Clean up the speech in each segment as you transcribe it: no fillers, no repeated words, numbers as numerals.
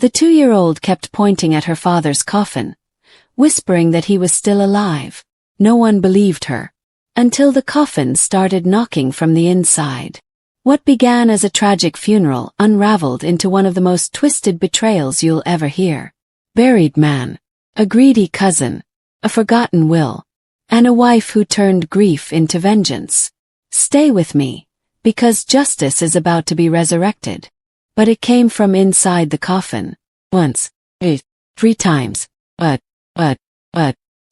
The 2-year-old kept pointing at her father's coffin, whispering that he was still alive. No one believed her, until the coffin started knocking from the inside. What began as a tragic funeral unraveled into one of the most twisted betrayals you'll ever hear. Buried man, a greedy cousin, a forgotten will, and a wife who turned grief into vengeance. Stay with me, because justice is about to be resurrected. But it came from inside the coffin. Once, 3 times, but.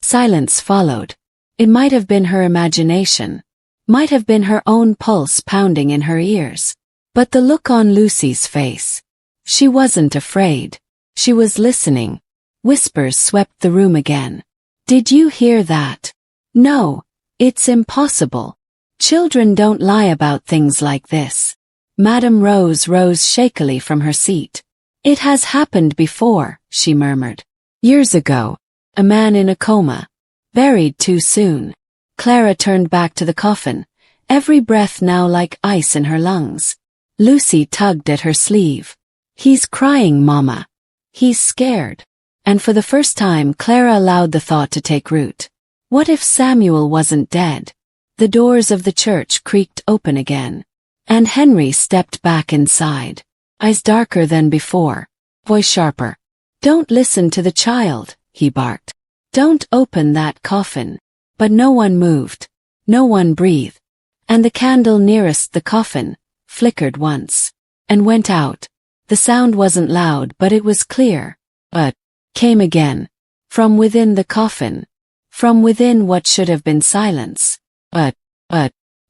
Silence followed. It might have been her imagination, might have been her own pulse pounding in her ears. But the look on Lucy's face. She wasn't afraid. She was listening. Whispers swept the room again. Did you hear that? No, it's impossible. Children don't lie about things like this. Madame Rose rose shakily from her seat. It has happened before, she murmured. Years ago. A man in a coma. Buried too soon. Clara turned back to the coffin, every breath now like ice in her lungs. Lucy tugged at her sleeve. He's crying, Mama. He's scared. And for the first time Clara allowed the thought to take root. What if Samuel wasn't dead? The doors of the church creaked open again. And Henry stepped back inside. Eyes darker than before. Voice sharper. Don't listen to the child, he barked. Don't open that coffin. But no one moved. No one breathed. And the candle nearest the coffin flickered once and went out. The sound wasn't loud, but it was clear. But came again. From within the coffin. From within what should have been silence. But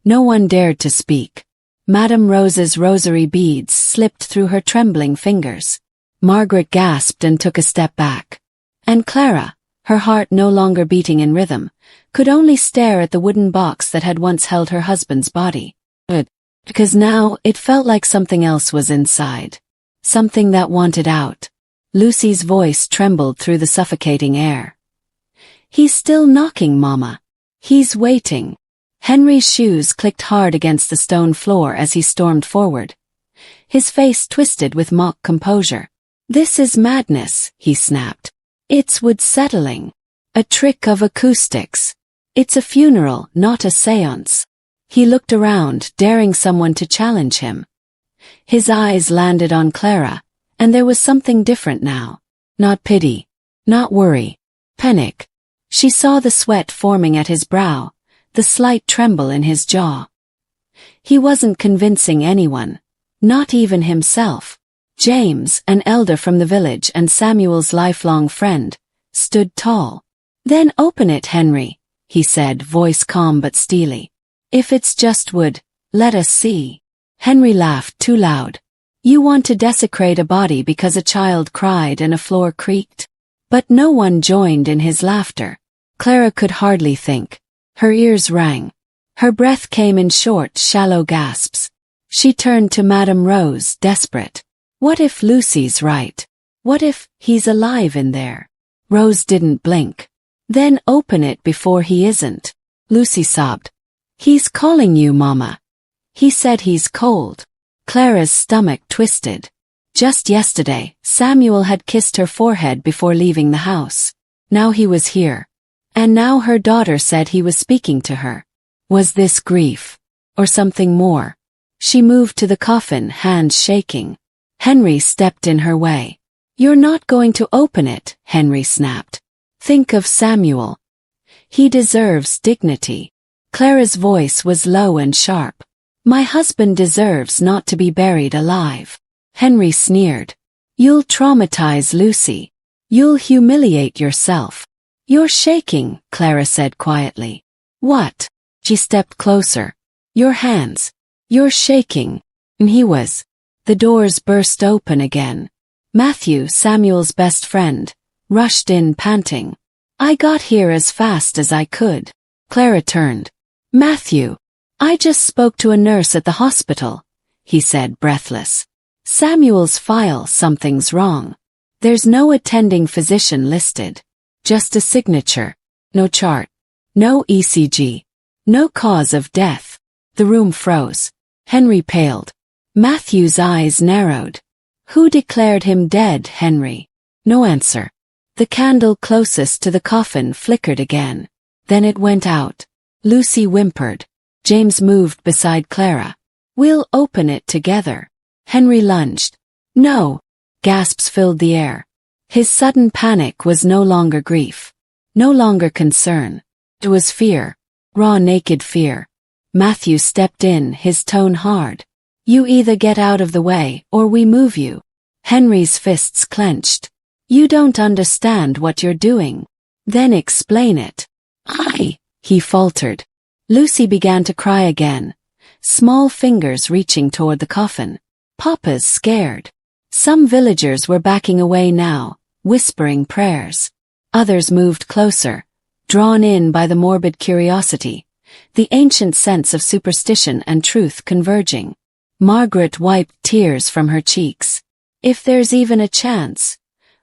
no one dared to speak. Madame Rose's rosary beads slipped through her trembling fingers. Margaret gasped and took a step back. And Clara, her heart no longer beating in rhythm, could only stare at the wooden box that had once held her husband's body. Because now it felt like something else was inside. Something that wanted out. Lucy's voice trembled through the suffocating air. He's still knocking, Mama. He's waiting. Henry's shoes clicked hard against the stone floor as he stormed forward. His face twisted with mock composure. This is madness, he snapped. It's wood settling. A trick of acoustics. It's a funeral, not a séance. He looked around, daring someone to challenge him. His eyes landed on Clara, and there was something different now. Not pity. Not worry. Panic. She saw the sweat forming at his brow, the slight tremble in his jaw. He wasn't convincing anyone, not even himself. James, an elder from the village and Samuel's lifelong friend, stood tall. Then open it, Henry, he said, voice calm but steely. If it's just wood, let us see. Henry laughed too loud. You want to desecrate a body because a child cried and a floor creaked? But no one joined in his laughter. Clara could hardly think. Her ears rang. Her breath came in short, shallow gasps. She turned to Madame Rose, desperate. What if Lucy's right? What if he's alive in there? Rose didn't blink. Then open it before he isn't. Lucy sobbed. He's calling you, Mama. He said he's cold. Clara's stomach twisted. Just yesterday, Samuel had kissed her forehead before leaving the house. Now he was here. And now her daughter said he was speaking to her. Was this grief? Or something more? She moved to the coffin, hands shaking. Henry stepped in her way. You're not going to open it, Henry snapped. Think of Samuel. He deserves dignity. Clara's voice was low and sharp. My husband deserves not to be buried alive. Henry sneered. You'll traumatize Lucy. You'll humiliate yourself. You're shaking, Clara said quietly. What? She stepped closer. Your hands. You're shaking. And he was. The doors burst open again. Matthew, Samuel's best friend, rushed in panting. I got here as fast as I could. Clara turned. Matthew. I just spoke to a nurse at the hospital, he said, breathless. Samuel's file, something's wrong. There's no attending physician listed. Just a signature. No chart. No ECG. No cause of death. The room froze. Henry paled. Matthew's eyes narrowed. Who declared him dead, Henry? No answer. The candle closest to the coffin flickered again. Then it went out. Lucy whimpered. James moved beside Clara. We'll open it together. Henry lunged. No. Gasps filled the air. His sudden panic was no longer grief. No longer concern. It was fear. Raw, naked fear. Matthew stepped in, his tone hard. You either get out of the way, or we move you. Henry's fists clenched. You don't understand what you're doing. Then explain it. He faltered. Lucy began to cry again, small fingers reaching toward the coffin. Papa's scared. Some villagers were backing away now, whispering prayers. Others moved closer, drawn in by the morbid curiosity, the ancient sense of superstition and truth converging. Margaret wiped tears from her cheeks. If there's even a chance,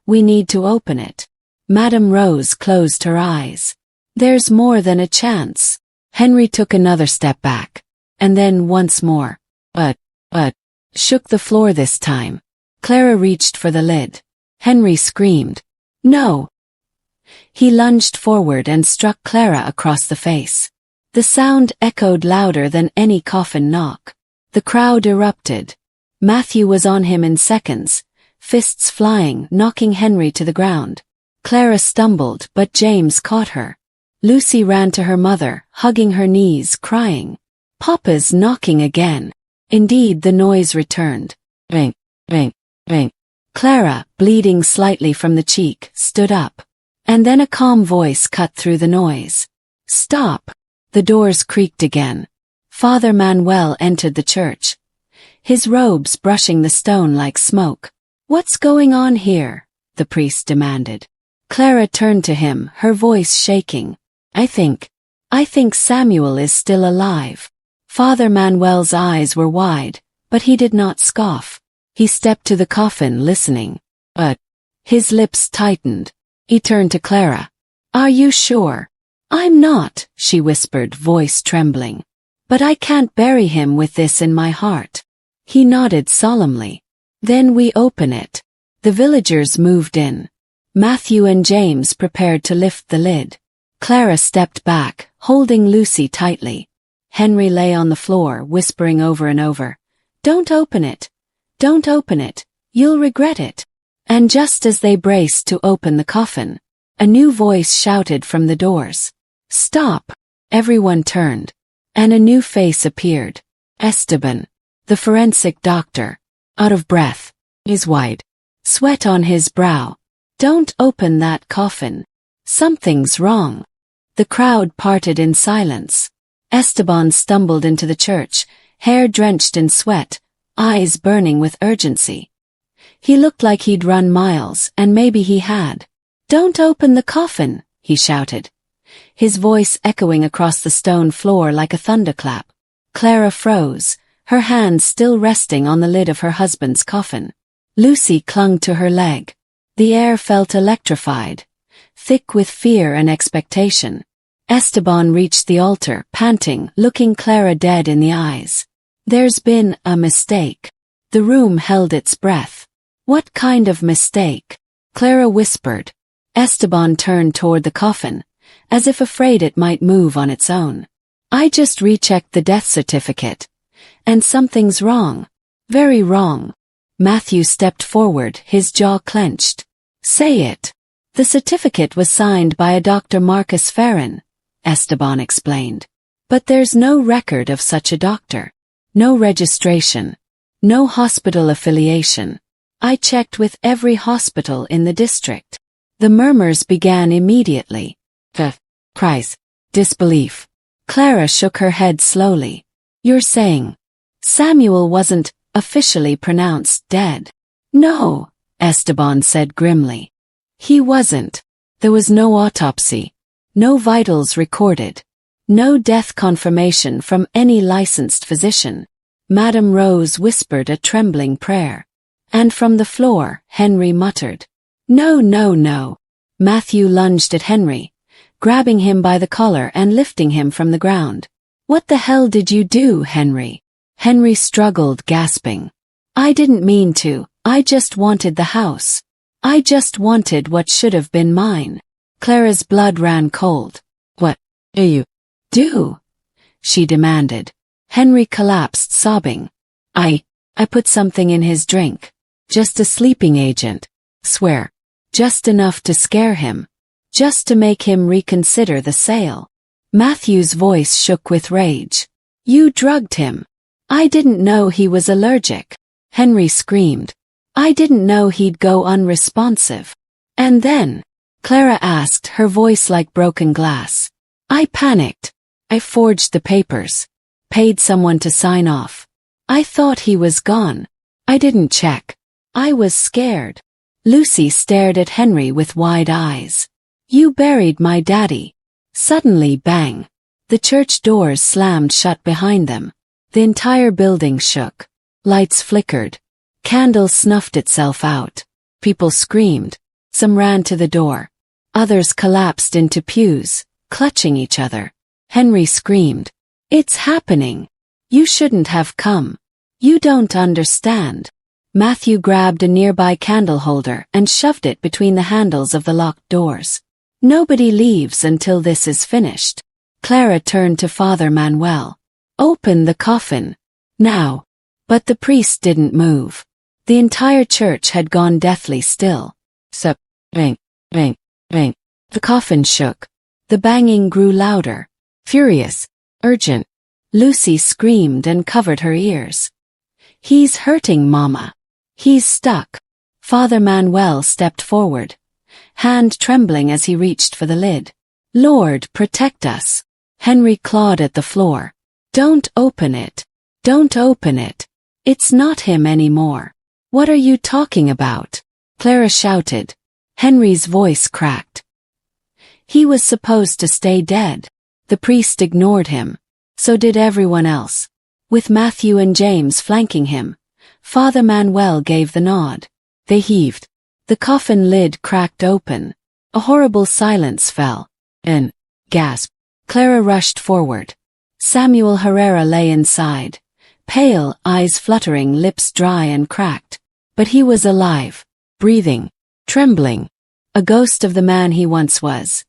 we need to open it. Madame Rose closed her eyes. There's more than a chance. Henry took another step back, and then once more. But, shook the floor this time. Clara reached for the lid. Henry screamed. No. He lunged forward and struck Clara across the face. The sound echoed louder than any coffin knock. The crowd erupted. Matthew was on him in seconds, fists flying, knocking Henry to the ground. Clara stumbled, but James caught her. Lucy ran to her mother, hugging her knees, crying. Papa's knocking again. Indeed, the noise returned. Bang, bang, bang. Clara, bleeding slightly from the cheek, stood up. And then a calm voice cut through the noise. Stop. The doors creaked again. Father Manuel entered the church, his robes brushing the stone like smoke. What's going on here? The priest demanded. Clara turned to him, her voice shaking. I think Samuel is still alive. Father Manuel's eyes were wide, but he did not scoff. He stepped to the coffin, listening. But his lips tightened. He turned to Clara. Are you sure? I'm not, she whispered, voice trembling. But I can't bury him with this in my heart. He nodded solemnly. Then we open it. The villagers moved in. Matthew and James prepared to lift the lid. Clara stepped back, holding Lucy tightly. Henry lay on the floor, whispering over and over. Don't open it. Don't open it. You'll regret it. And just as they braced to open the coffin, a new voice shouted from the doors. Stop! Everyone turned. And a new face appeared. Esteban, the forensic doctor, out of breath, eyes wide, sweat on his brow. Don't open that coffin. Something's wrong. The crowd parted in silence. Esteban stumbled into the church, hair drenched in sweat, eyes burning with urgency. He looked like he'd run miles, and maybe he had. Don't open the coffin, he shouted, his voice echoing across the stone floor like a thunderclap. Clara froze, her hands still resting on the lid of her husband's coffin. Lucy clung to her leg. The air felt electrified, thick with fear and expectation. Esteban reached the altar, panting, looking Clara dead in the eyes. There's been a mistake. The room held its breath. What kind of mistake? Clara whispered. Esteban turned toward the coffin, as if afraid it might move on its own. I just rechecked the death certificate. And something's wrong. Very wrong. Matthew stepped forward, his jaw clenched. Say it. The certificate was signed by a Dr. Marcus Ferrin, Esteban explained. But there's no record of such a doctor. No registration. No hospital affiliation. I checked with every hospital in the district. The murmurs began immediately. Cries. Disbelief. Clara shook her head slowly. You're saying Samuel wasn't officially pronounced dead? No, Esteban said grimly. He wasn't. There was no autopsy. No vitals recorded. No death confirmation from any licensed physician. Madame Rose whispered a trembling prayer. And from the floor, Henry muttered. No, no, no. Matthew lunged at Henry, grabbing him by the collar and lifting him from the ground. What the hell did you do, Henry? Henry struggled, gasping. I didn't mean to, I just wanted the house. I just wanted what should have been mine. Clara's blood ran cold. What do you do? She demanded. Henry collapsed, sobbing. I put something in his drink. Just a sleeping agent. Swear. Just enough to scare him. Just to make him reconsider the sale. Matthew's voice shook with rage. You drugged him. I didn't know he was allergic. Henry screamed. I didn't know he'd go unresponsive. And then, Clara asked, her voice like broken glass. I panicked. I forged the papers. Paid someone to sign off. I thought he was gone. I didn't check. I was scared. Lucy stared at Henry with wide eyes. You buried my daddy. Suddenly, bang. The church doors slammed shut behind them. The entire building shook. Lights flickered. Candle snuffed itself out. People screamed. Some ran to the door. Others collapsed into pews, clutching each other. Henry screamed. It's happening. You shouldn't have come. You don't understand. Matthew grabbed a nearby candle holder and shoved it between the handles of the locked doors. Nobody leaves until this is finished. Clara turned to Father Manuel. Open the coffin. Now. But the priest didn't move. The entire church had gone deathly still. Bang, bang, bang. The coffin shook. The banging grew louder. Furious. Urgent. Lucy screamed and covered her ears. He's hurting Mama. He's stuck. Father Manuel stepped forward, hand trembling as he reached for the lid. Lord, protect us. Henry clawed at the floor. Don't open it. Don't open it. It's not him anymore. What are you talking about? Clara shouted. Henry's voice cracked. He was supposed to stay dead. The priest ignored him. So did everyone else. With Matthew and James flanking him, Father Manuel gave the nod. They heaved. The coffin lid cracked open. A horrible silence fell. An gasp. Clara rushed forward. Samuel Herrera lay inside. Pale, eyes fluttering, lips dry and cracked. But he was alive, breathing, trembling. A ghost of the man he once was.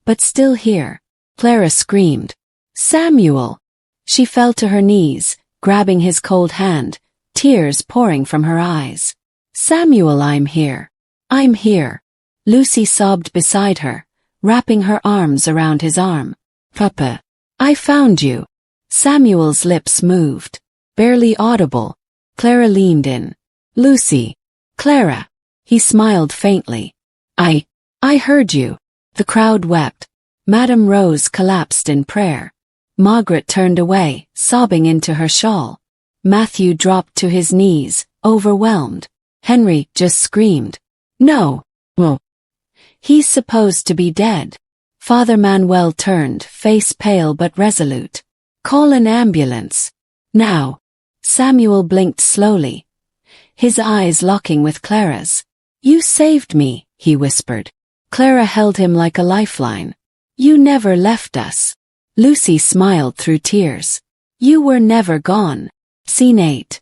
But still here. Clara screamed. Samuel! She fell to her knees, grabbing his cold hand, tears pouring from her eyes. Samuel, I'm here. I'm here. Lucy sobbed beside her, wrapping her arms around his arm. Papa, I found you. Samuel's lips moved, barely audible. Clara leaned in. Lucy. Clara. He smiled faintly. I heard you. The crowd wept. Madame Rose collapsed in prayer. Margaret turned away, sobbing into her shawl. Matthew dropped to his knees, overwhelmed. Henry just screamed. No. Well. He's supposed to be dead. Father Manuel turned, face pale but resolute. Call an ambulance. Now. Samuel blinked slowly, his eyes locking with Clara's. You saved me, he whispered. Clara held him like a lifeline. You never left us. Lucy smiled through tears. You were never gone. Scene 8.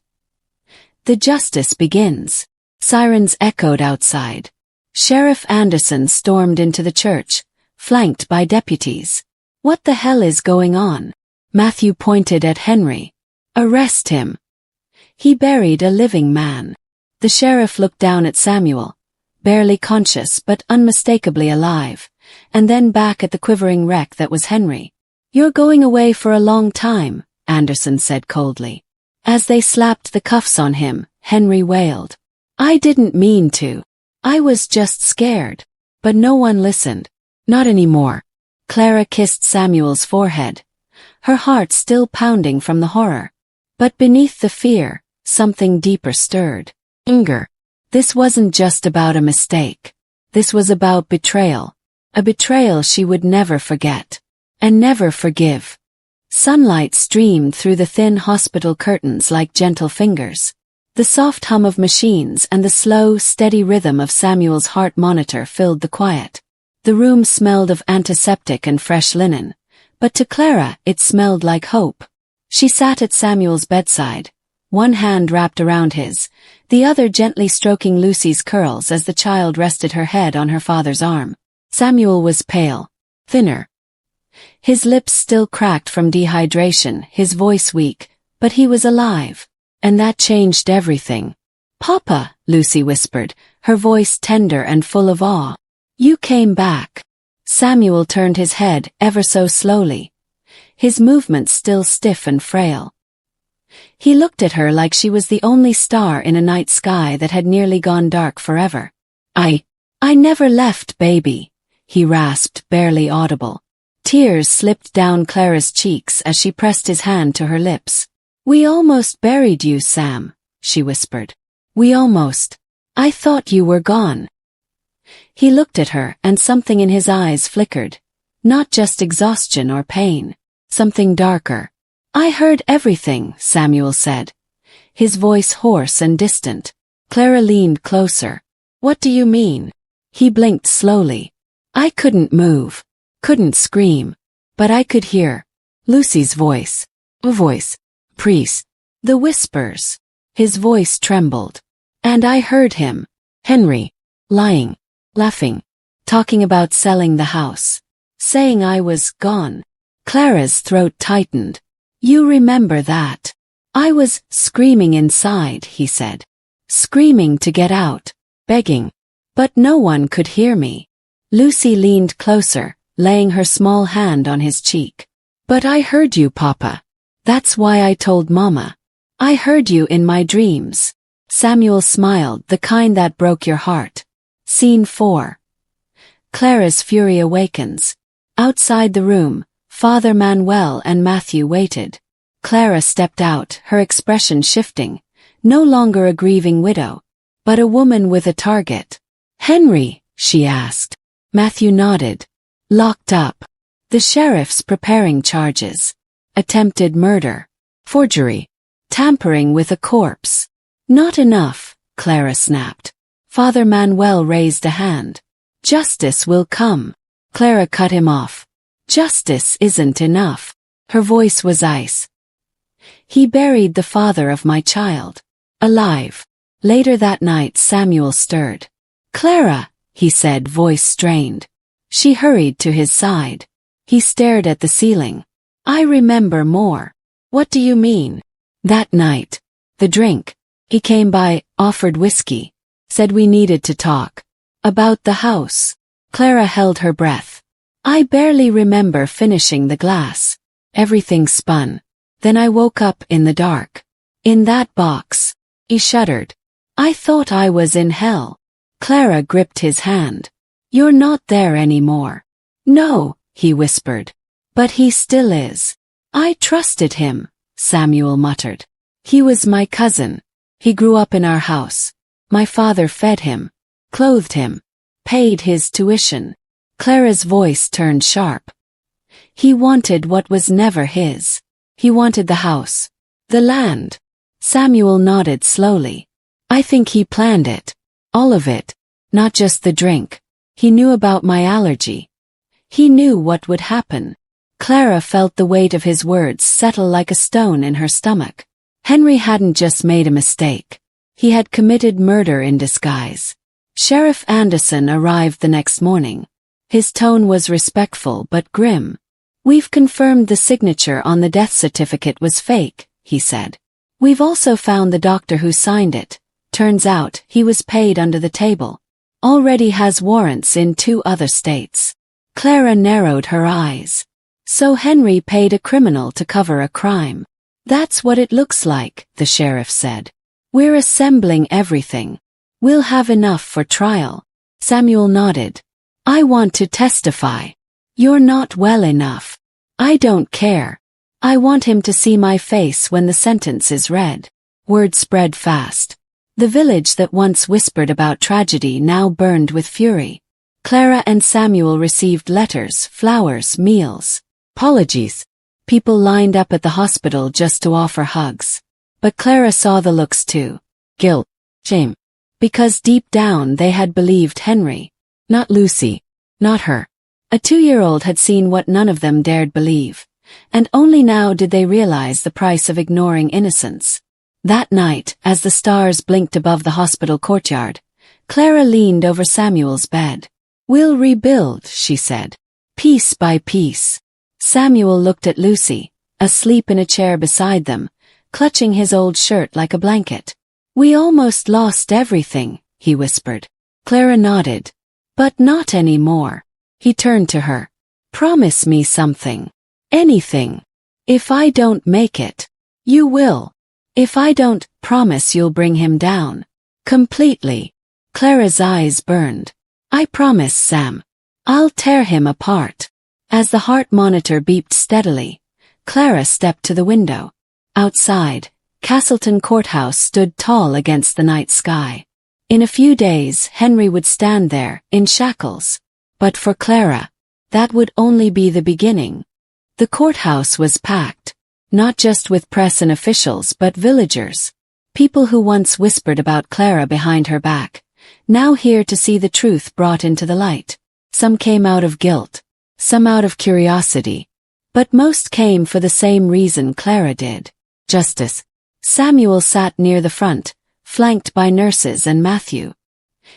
The justice begins. Sirens echoed outside. Sheriff Anderson stormed into the church, flanked by deputies. What the hell is going on? Matthew pointed at Henry. Arrest him. He buried a living man. The sheriff looked down at Samuel, barely conscious but unmistakably alive, and then back at the quivering wreck that was Henry. You're going away for a long time, Anderson said coldly. As they slapped the cuffs on him, Henry wailed. I didn't mean to. I was just scared. But no one listened. Not anymore. Clara kissed Samuel's forehead, her heart still pounding from the horror. But beneath the fear, something deeper stirred. Anger. This wasn't just about a mistake. This was about betrayal. A betrayal she would never forget. And never forgive. Sunlight streamed through the thin hospital curtains like gentle fingers. The soft hum of machines and the slow, steady rhythm of Samuel's heart monitor filled the quiet. The room smelled of antiseptic and fresh linen, but to Clara it smelled like hope. She sat at Samuel's bedside, one hand wrapped around his, the other gently stroking Lucy's curls as the child rested her head on her father's arm. Samuel was pale, thinner. His lips still cracked from dehydration, his voice weak, but he was alive. And that changed everything. "Papa," Lucy whispered, her voice tender and full of awe. "You came back." Samuel turned his head ever so slowly, his movements still stiff and frail. He looked at her like she was the only star in a night sky that had nearly gone dark forever. I never left, baby," he rasped, barely audible. Tears slipped down Clara's cheeks as she pressed his hand to her lips. "We almost buried you, Sam," she whispered. "We almost. I thought you were gone." He looked at her and something in his eyes flickered. Not just exhaustion or pain. Something darker. "I heard everything," Samuel said, his voice hoarse and distant. Clara leaned closer. "What do you mean?" He blinked slowly. "I couldn't move, couldn't scream, but I could hear Lucy's voice. A voice. Priest. The whispers." His voice trembled. "And I heard him. Henry. Lying. Laughing. Talking about selling the house. Saying I was gone." Clara's throat tightened. "You remember that?" "I was screaming inside," he said. "Screaming to get out. Begging. But no one could hear me." Lucy leaned closer, laying her small hand on his cheek. "But I heard you, Papa. That's why I told Mama. I heard you in my dreams." Samuel smiled, the kind that broke your heart. Scene 4. Clara's fury awakens. Outside the room, Father Manuel and Matthew waited. Clara stepped out, her expression shifting. No longer a grieving widow, but a woman with a target. "Henry?" she asked. Matthew nodded. "Locked up. The sheriff's preparing charges. Attempted murder. Forgery. Tampering with a corpse." "Not enough," Clara snapped. Father Manuel raised a hand. "Justice will come." Clara cut him off. "Justice isn't enough." Her voice was ice. "He buried the father of my child. Alive." Later that night Samuel stirred. "Clara," he said, voice strained. She hurried to his side. He stared at the ceiling. "I remember more." "What do you mean?" "That night. The drink. He came by, offered whiskey. Said we needed to talk. About the house." Clara held her breath. "I barely remember finishing the glass. Everything spun. Then I woke up in the dark. In that box." He shuddered. "I thought I was in hell." Clara gripped his hand. "You're not there anymore." "No," he whispered. "But he still is." "I trusted him," Samuel muttered. "He was my cousin. He grew up in our house. My father fed him, clothed him, paid his tuition." Clara's voice turned sharp. "He wanted what was never his. He wanted the house. The land." Samuel nodded slowly. "I think he planned it. All of it. Not just the drink. He knew about my allergy. He knew what would happen." Clara felt the weight of his words settle like a stone in her stomach. Henry hadn't just made a mistake. He had committed murder in disguise. Sheriff Anderson arrived the next morning. His tone was respectful but grim. "We've confirmed the signature on the death certificate was fake," he said. "We've also found the doctor who signed it. Turns out he was paid under the table. Already has warrants in 2 other states." Clara narrowed her eyes. "So Henry paid a criminal to cover a crime." "That's what it looks like," the sheriff said. "We're assembling everything. We'll have enough for trial." Samuel nodded. "I want to testify." "You're not well enough." "I don't care. I want him to see my face when the sentence is read." Word spread fast. The village that once whispered about tragedy now burned with fury. Clara and Samuel received letters, flowers, meals, apologies. People lined up at the hospital just to offer hugs. But Clara saw the looks too. Guilt. Shame. Because deep down they had believed Henry. Not Lucy. Not her. A 2-year-old had seen what none of them dared believe. And only now did they realize the price of ignoring innocence. That night, as the stars blinked above the hospital courtyard, Clara leaned over Samuel's bed. "We'll rebuild," she said. "Piece by piece." Samuel looked at Lucy, asleep in a chair beside them, clutching his old shirt like a blanket. "We almost lost everything," he whispered. Clara nodded. "But not anymore." He turned to her. "Promise me something. Anything. If I don't make it, you will. If I don't, promise you'll bring him down. Completely." Clara's eyes burned. "I promise, Sam. I'll tear him apart." As the heart monitor beeped steadily, Clara stepped to the window. Outside, Castleton Courthouse stood tall against the night sky. In a few days, Henry would stand there, in shackles. But for Clara, that would only be the beginning. The courthouse was packed, not just with press and officials but villagers. People who once whispered about Clara behind her back, now here to see the truth brought into the light. Some came out of guilt, some out of curiosity, but most came for the same reason Clara did: justice. Samuel sat near the front, flanked by nurses and Matthew.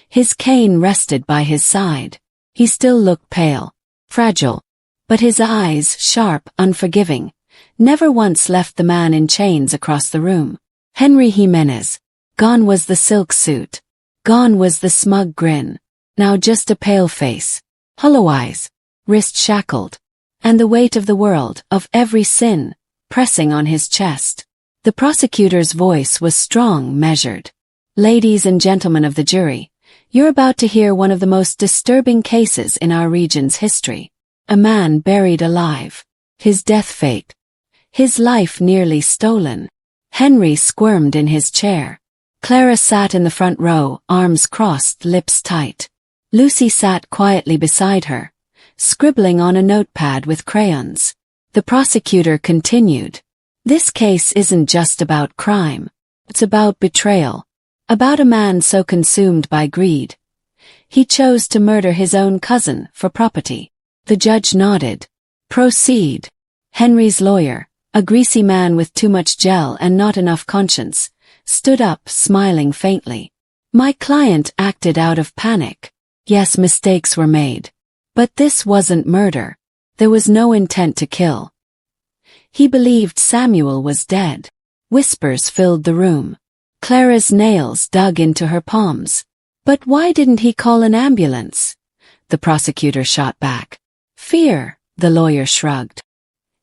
His cane rested by his side. He still looked pale, fragile, but his eyes, sharp, unforgiving, never once left the man in chains across the room. Henry Jimenez. Gone was the silk suit. Gone was the smug grin. Now just a pale face, hollow eyes, wrist shackled, and the weight of the world, of every sin, pressing on his chest. The prosecutor's voice was strong, measured. "Ladies and gentlemen of the jury, you're about to hear one of the most disturbing cases in our region's history. A man buried alive. His death faked. His life nearly stolen." Henry squirmed in his chair. Clara sat in the front row, arms crossed, lips tight. Lucy sat quietly beside her, scribbling on a notepad with crayons. The prosecutor continued. "This case isn't just about crime. It's about betrayal. About a man so consumed by greed, he chose to murder his own cousin for property." The judge nodded. "Proceed." Henry's lawyer, a greasy man with too much gel and not enough conscience, stood up, smiling faintly. "My client acted out of panic. Yes, mistakes were made. But this wasn't murder. There was no intent to kill. He believed Samuel was dead." Whispers filled the room. Clara's nails dug into her palms. "But why didn't he call an ambulance?" The prosecutor shot back. "Fear," the lawyer shrugged.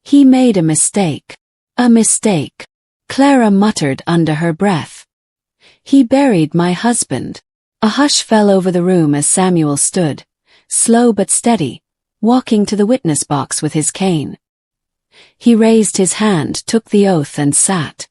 "He made a mistake." "A mistake," Clara muttered under her breath. "He buried my husband." A hush fell over the room as Samuel stood, slow but steady, walking to the witness box with his cane. He raised his hand, took the oath, and sat.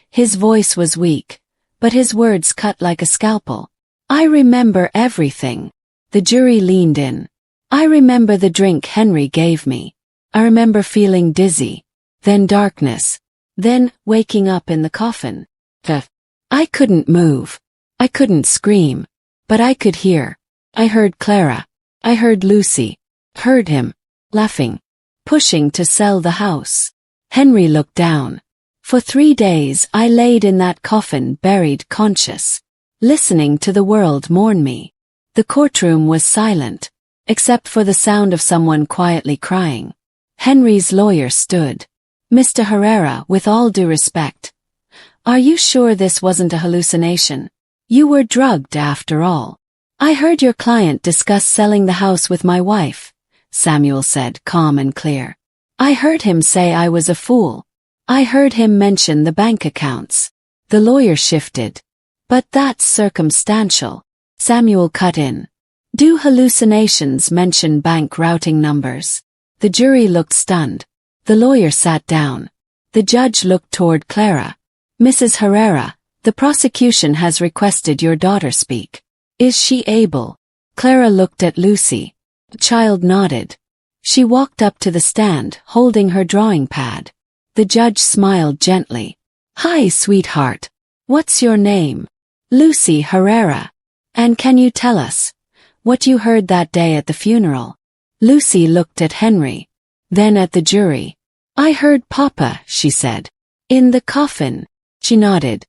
His voice was weak, but his words cut like a scalpel. "I remember everything." The jury leaned in. "I remember the drink Henry gave me. I remember feeling dizzy, then darkness, then waking up in the coffin. I couldn't move. I couldn't scream, but I could hear. I heard Clara. I heard Lucy. Heard him, laughing, pushing to sell the house." Henry looked down. "For 3 days I laid in that coffin, buried, conscious, listening to the world mourn me." The courtroom was silent, except for the sound of someone quietly crying. Henry's lawyer stood. "Mr. Herrera, with all due respect, are you sure this wasn't a hallucination? You were drugged after all." "I heard your client discuss selling the house with my wife," Samuel said, calm and clear. "I heard him say I was a fool. I heard him mention the bank accounts." The lawyer shifted. "But that's circumstantial." Samuel cut in. "Do hallucinations mention bank routing numbers?" The jury looked stunned. The lawyer sat down. The judge looked toward Clara. "Mrs. Herrera, the prosecution has requested your daughter speak. Is she able?" Clara looked at Lucy. The child nodded. She walked up to the stand, holding her drawing pad. The judge smiled gently. "Hi, sweetheart. What's your name?" "Lucy Herrera. And can you tell us what you heard that day at the funeral?" Lucy looked at Henry, then at the jury. "I heard Papa," she said. "In the coffin." She nodded.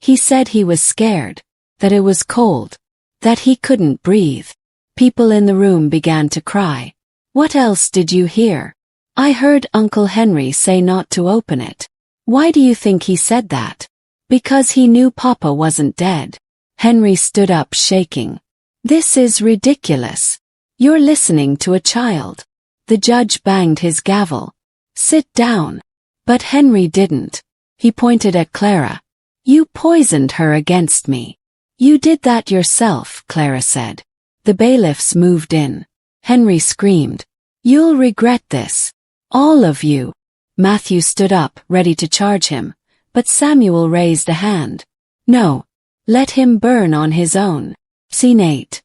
He said he was scared, that it was cold, that he couldn't breathe. People in the room began to cry. What else did you hear? I heard Uncle Henry say not to open it. Why do you think he said that? Because he knew Papa wasn't dead. Henry stood up shaking. This is ridiculous. You're listening to a child. The judge banged his gavel. Sit down. But Henry didn't. He pointed at Clara. You poisoned her against me. You did that yourself, Clara said. The bailiffs moved in. Henry screamed. You'll regret this. All of you. Matthew stood up, ready to charge him, but Samuel raised a hand. No. Let him burn on his own. Scene 8.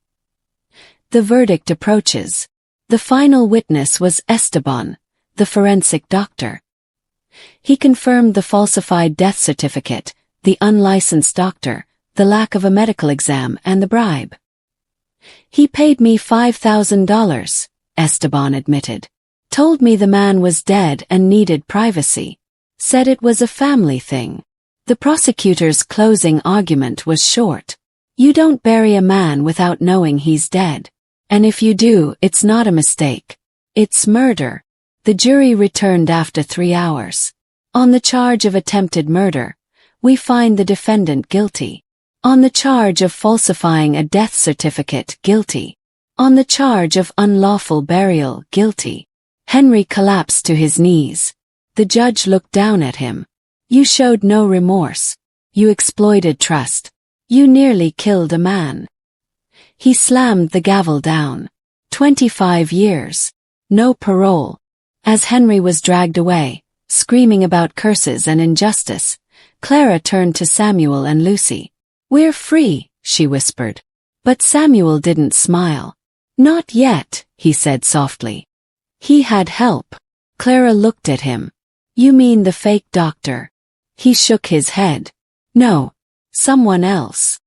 The verdict approaches. The final witness was Esteban, the forensic doctor. He confirmed the falsified death certificate, the unlicensed doctor, the lack of a medical exam and the bribe. He paid me $5,000, Esteban admitted. Told me the man was dead and needed privacy. Said it was a family thing. The prosecutor's closing argument was short. You don't bury a man without knowing he's dead. And if you do, it's not a mistake. It's murder. The jury returned after 3 hours. On the charge of attempted murder, we find the defendant guilty. On the charge of falsifying a death certificate, guilty. On the charge of unlawful burial, guilty. Henry collapsed to his knees. The judge looked down at him. You showed no remorse. You exploited trust. You nearly killed a man. He slammed the gavel down. 25 years. No parole. As Henry was dragged away, screaming about curses and injustice, Clara turned to Samuel and Lucy. We're free, she whispered. But Samuel didn't smile. Not yet, he said softly. He had help. Clara looked at him. You mean the fake doctor? He shook his head. No. Someone else.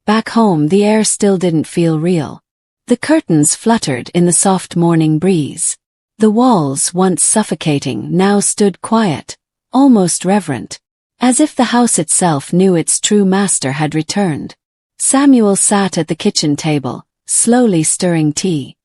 Back home the air still didn't feel real. The curtains fluttered in the soft morning breeze. The walls, once suffocating, now stood quiet, almost reverent, as if the house itself knew its true master had returned. Samuel sat at the kitchen table, slowly stirring tea.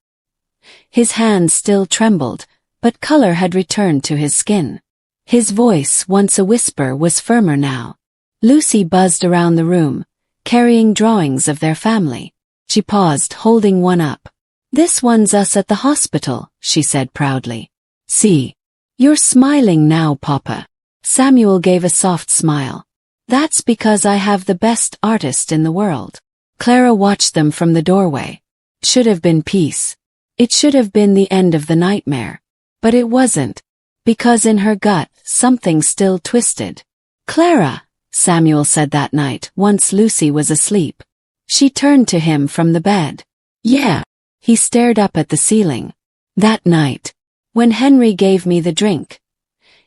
His hands still trembled, but color had returned to his skin. His voice, once a whisper, was firmer now. Lucy buzzed around the room, carrying drawings of their family. She paused, holding one up. This one's us at the hospital, she said proudly. See. You're smiling now, Papa. Samuel gave a soft smile. That's because I have the best artist in the world. Clara watched them from the doorway. Should have been peace. It should have been the end of the nightmare. But it wasn't. Because in her gut, something still twisted. Clara, Samuel said that night, once Lucy was asleep. She turned to him from the bed. Yeah. He stared up at the ceiling. That night. When Henry gave me the drink.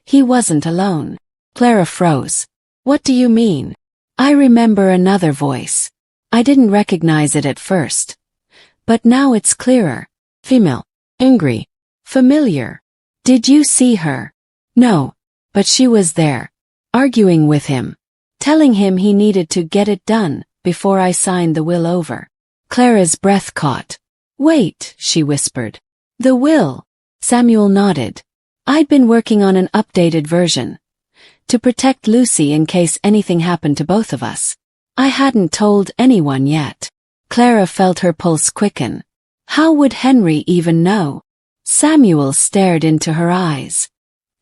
He wasn't alone. Clara froze. What do you mean? I remember another voice. I didn't recognize it at first. But now it's clearer. Female. Angry. Familiar. Did you see her? No. But she was there. Arguing with him. Telling him he needed to get it done before I signed the will over. Clara's breath caught. Wait, she whispered. The will. Samuel nodded. I'd been working on an updated version. To protect Lucy in case anything happened to both of us. I hadn't told anyone yet. Clara felt her pulse quicken. How would Henry even know? Samuel stared into her eyes.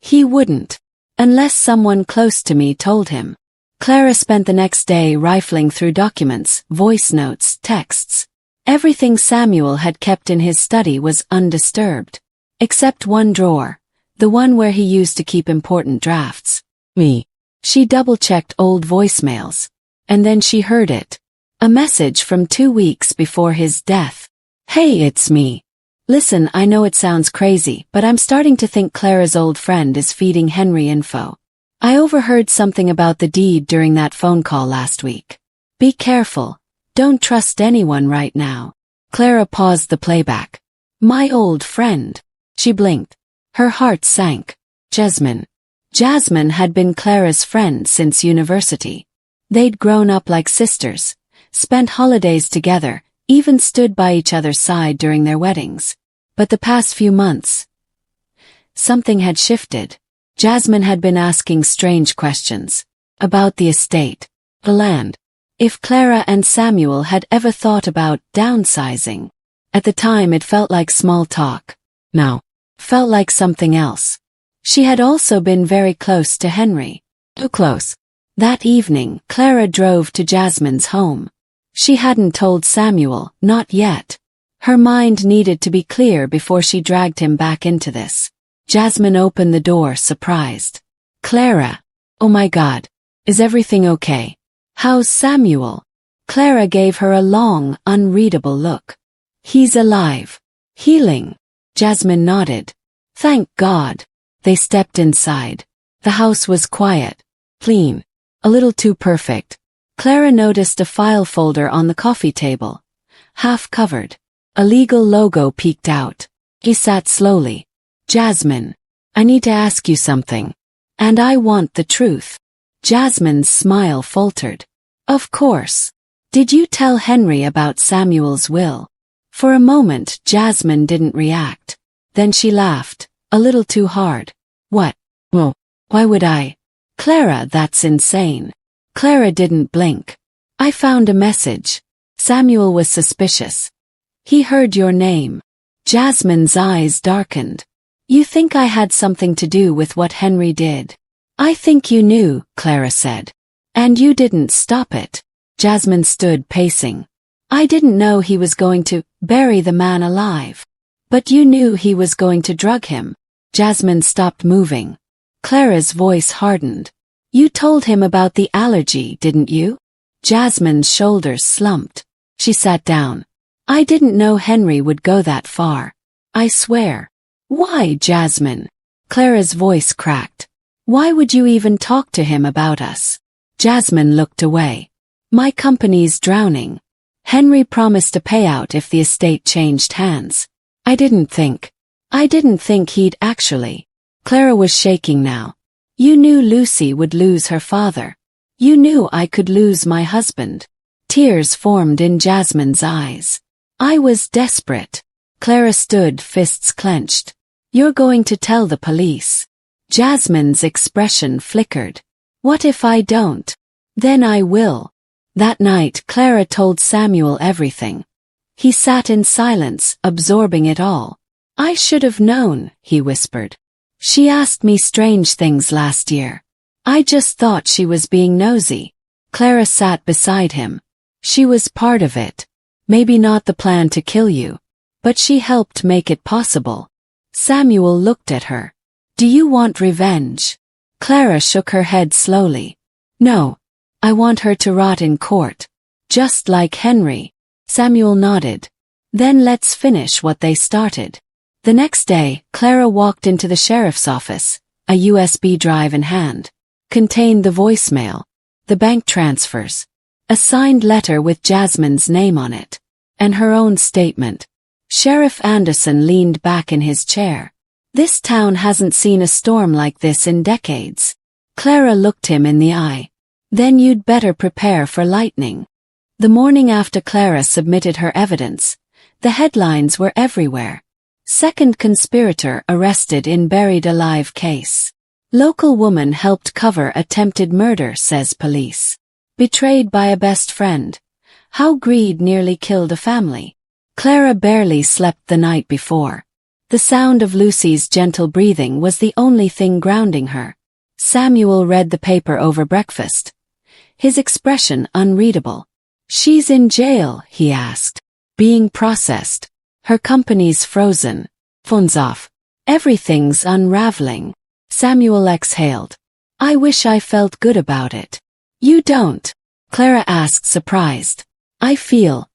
He wouldn't. Unless someone close to me told him. Clara spent the next day rifling through documents, voice notes, texts. Everything Samuel had kept in his study was undisturbed. Except one drawer. The one where he used to keep important drafts. Me. She double-checked old voicemails. And then she heard it. A message from 2 weeks before his death. Hey, it's me. Listen, I know it sounds crazy, but I'm starting to think Clara's old friend is feeding Henry info. I overheard something about the deed during that phone call last week. Be careful. Don't trust anyone right now. Clara paused the playback. My old friend. She blinked. Her heart sank. Jasmine. Jasmine had been Clara's friend since university. They'd grown up like sisters, spent holidays together, even stood by each other's side during their weddings. But the past few months, something had shifted. Jasmine had been asking strange questions about the estate, the land, if Clara and Samuel had ever thought about downsizing. At the time it felt like small talk. Now, felt like something else. She had also been very close to Henry. Too close. That evening, Clara drove to Jasmine's home. She hadn't told Samuel, not yet. Her mind needed to be clear before she dragged him back into this. Jasmine opened the door, surprised. Clara. Oh my God. Is everything okay? How's Samuel? Clara gave her a long, unreadable look. He's alive. Healing. Jasmine nodded. Thank God. They stepped inside. The house was quiet. Clean. A little too perfect. Clara noticed a file folder on the coffee table. Half covered. A legal logo peeked out. He sat slowly. Jasmine. I need to ask you something. And I want the truth. Jasmine's smile faltered. Of course. Did you tell Henry about Samuel's will? For a moment, Jasmine didn't react. Then she laughed, a little too hard. What? Well, why would I? Clara, that's insane. Clara didn't blink. I found a message. Samuel was suspicious. He heard your name. Jasmine's eyes darkened. You think I had something to do with what Henry did? I think you knew, Clara said. And you didn't stop it. Jasmine stood pacing. I didn't know he was going to bury the man alive. But you knew he was going to drug him. Jasmine stopped moving. Clara's voice hardened. You told him about the allergy, didn't you? Jasmine's shoulders slumped. She sat down. I didn't know Henry would go that far. I swear. Why, Jasmine? Clara's voice cracked. Why would you even talk to him about us? Jasmine looked away. My company's drowning. Henry promised a payout if the estate changed hands. I didn't think he'd actually. Clara was shaking now. You knew Lucy would lose her father. You knew I could lose my husband. Tears formed in Jasmine's eyes. I was desperate. Clara stood, fists clenched. You're going to tell the police. Jasmine's expression flickered. What if I don't? Then I will. That night, Clara told Samuel everything. He sat in silence, absorbing it all. I should have known, he whispered. She asked me strange things last year. I just thought she was being nosy. Clara sat beside him. She was part of it. Maybe not the plan to kill you, but she helped make it possible. Samuel looked at her. Do you want revenge? Clara shook her head slowly. No. I want her to rot in court. Just like Henry. Samuel nodded. Then let's finish what they started. The next day, Clara walked into the sheriff's office, a USB drive in hand. Contained the voicemail, the bank transfers, a signed letter with Jasmine's name on it, and her own statement. Sheriff Anderson leaned back in his chair. This town hasn't seen a storm like this in decades. Clara looked him in the eye. Then you'd better prepare for lightning. The morning after Clara submitted her evidence, the headlines were everywhere. Second conspirator arrested in buried alive case. Local woman helped cover attempted murder, says police. Betrayed by a best friend. How greed nearly killed a family. Clara barely slept the night before. The sound of Lucy's gentle breathing was the only thing grounding her. Samuel read the paper over breakfast. His expression unreadable. She's in jail, he asked. Being processed. Her company's frozen. Phone's off. Everything's unraveling. Samuel exhaled. I wish I felt good about it. You don't? Clara asked, surprised. I feel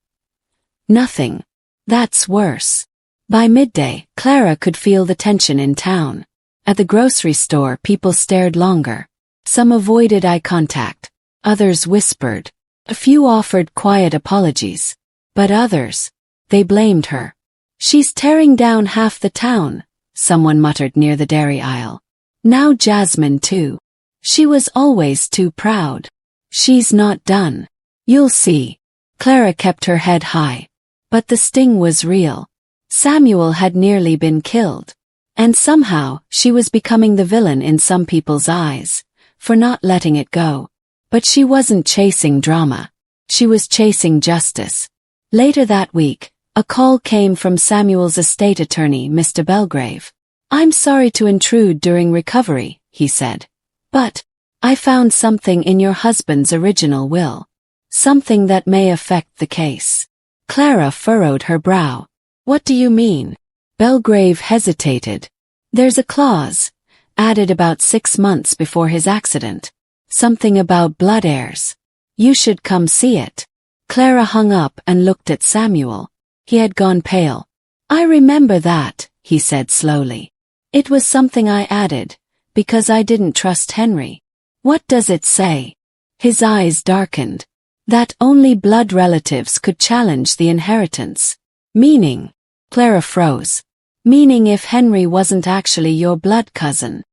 nothing. That's worse. By midday, Clara could feel the tension in town. At the grocery store, people stared longer. Some avoided eye contact. Others whispered. A few offered quiet apologies. But others, they blamed her. She's tearing down half the town, someone muttered near the dairy aisle. Now Jasmine too. She was always too proud. She's not done. You'll see. Clara kept her head high. But the sting was real. Samuel had nearly been killed. And somehow, she was becoming the villain in some people's eyes, for not letting it go. But she wasn't chasing drama. She was chasing justice. Later that week, a call came from Samuel's estate attorney, Mr. Belgrave. "I'm sorry to intrude during recovery," he said. "But I found something in your husband's original will. Something that may affect the case." Clara furrowed her brow. "What do you mean?" Belgrave hesitated. "There's a clause, added about 6 months before his accident. Something about blood heirs. You should come see it." Clara hung up and looked at Samuel. He had gone pale. "I remember that," he said slowly. "It was something I added, because I didn't trust Henry." "What does it say?" His eyes darkened. "That only blood relatives could challenge the inheritance." "Meaning?" Clara froze. "Meaning if Henry wasn't actually your blood cousin,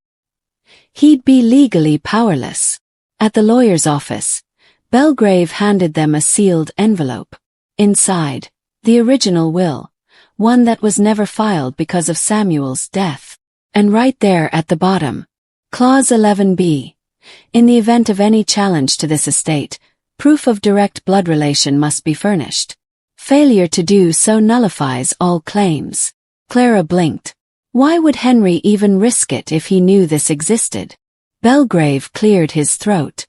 he'd be legally powerless." At the lawyer's office, Belgrave handed them a sealed envelope. Inside, the original will, one that was never filed because of Samuel's death. And right there at the bottom, Clause 11b. In the event of any challenge to this estate, proof of direct blood relation must be furnished. Failure to do so nullifies all claims. Clara blinked. Why would Henry even risk it if he knew this existed? Belgrave cleared his throat.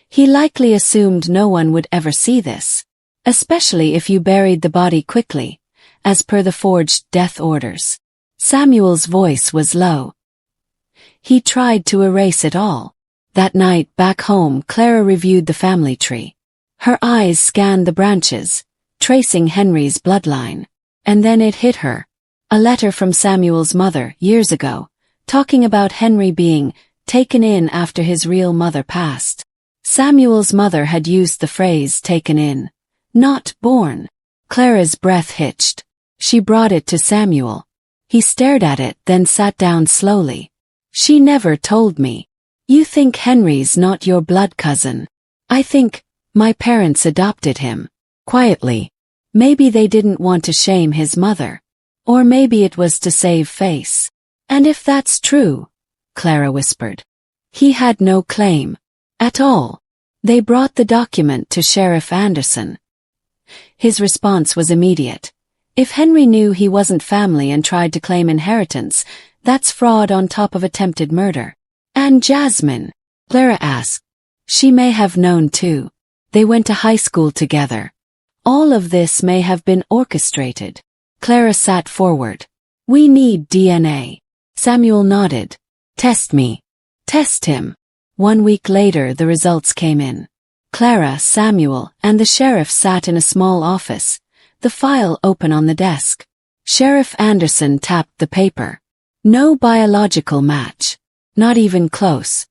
He likely assumed no one would ever see this, especially if you buried the body quickly, as per the forged death orders. Samuel's voice was low. He tried to erase it all. That night back home, Clara reviewed the family tree. Her eyes scanned the branches, tracing Henry's bloodline. And then it hit her. A letter from Samuel's mother, years ago, talking about Henry being taken in after his real mother passed. Samuel's mother had used the phrase taken in, not born. Clara's breath hitched. She brought it to Samuel. He stared at it, then sat down slowly. "She never told me." "You think Henry's not your blood cousin?" "I think my parents adopted him." Quietly. "Maybe they didn't want to shame his mother. Or maybe it was to save face." "And if that's true," Clara whispered, "he had no claim. At all." They brought the document to Sheriff Anderson. His response was immediate. "If Henry knew he wasn't family and tried to claim inheritance, that's fraud on top of attempted murder." "And Jasmine?" Clara asked. "She may have known too. They went to high school together. All of this may have been orchestrated." Clara sat forward. "We need DNA." Samuel nodded. "Test me." "Test him." 1 week later the results came in. Clara, Samuel, and the sheriff sat in a small office, the file open on the desk. Sheriff Anderson tapped the paper. "No biological match. Not even close."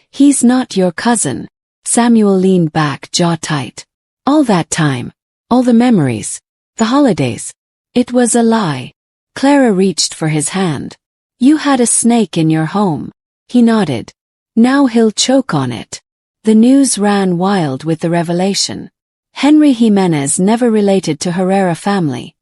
"He's not your cousin." Samuel leaned back, jaw tight. "All that time. All the memories. The holidays. It was a lie." Clara reached for his hand. "You had a snake in your home." He nodded. "Now he'll choke on it." The news ran wild with the revelation. Henry Jimenez never related to Herrera family.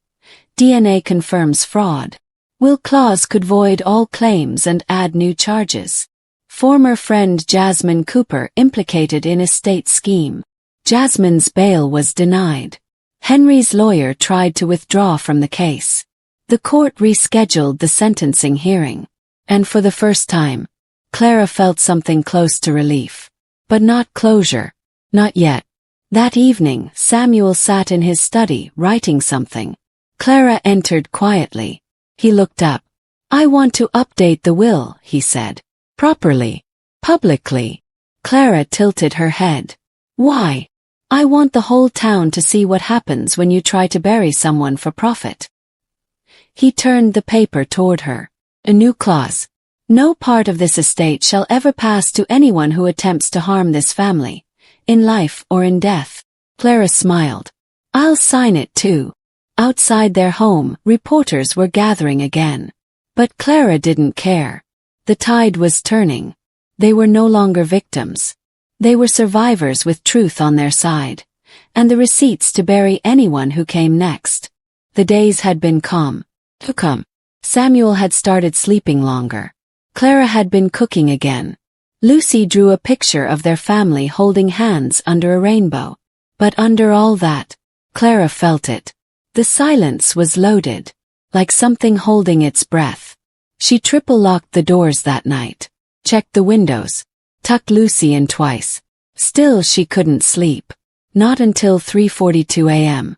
DNA confirms fraud. Will clause could void all claims and add new charges. Former friend Jasmine Cooper implicated in estate scheme. Jasmine's bail was denied. Henry's lawyer tried to withdraw from the case. The court rescheduled the sentencing hearing. And for the first time, Clara felt something close to relief. But not closure. Not yet. That evening, Samuel sat in his study, writing something. Clara entered quietly. He looked up. "I want to update the will," he said. "Properly. Publicly." Clara tilted her head. "Why?" "I want the whole town to see what happens when you try to bury someone for profit." He turned the paper toward her. A new clause. "No part of this estate shall ever pass to anyone who attempts to harm this family, in life or in death." Clara smiled. "I'll sign it too." Outside their home, reporters were gathering again. But Clara didn't care. The tide was turning. They were no longer victims. They were survivors with truth on their side, and the receipts to bury anyone who came next. The days had been calm. Samuel had started sleeping longer. Clara had been cooking again. Lucy drew a picture of their family holding hands under a rainbow. But under all that, Clara felt it. The silence was loaded, like something holding its breath. She triple-locked the doors that night, checked the windows, tucked Lucy in twice. Still she couldn't sleep. Not until 3:42 a.m.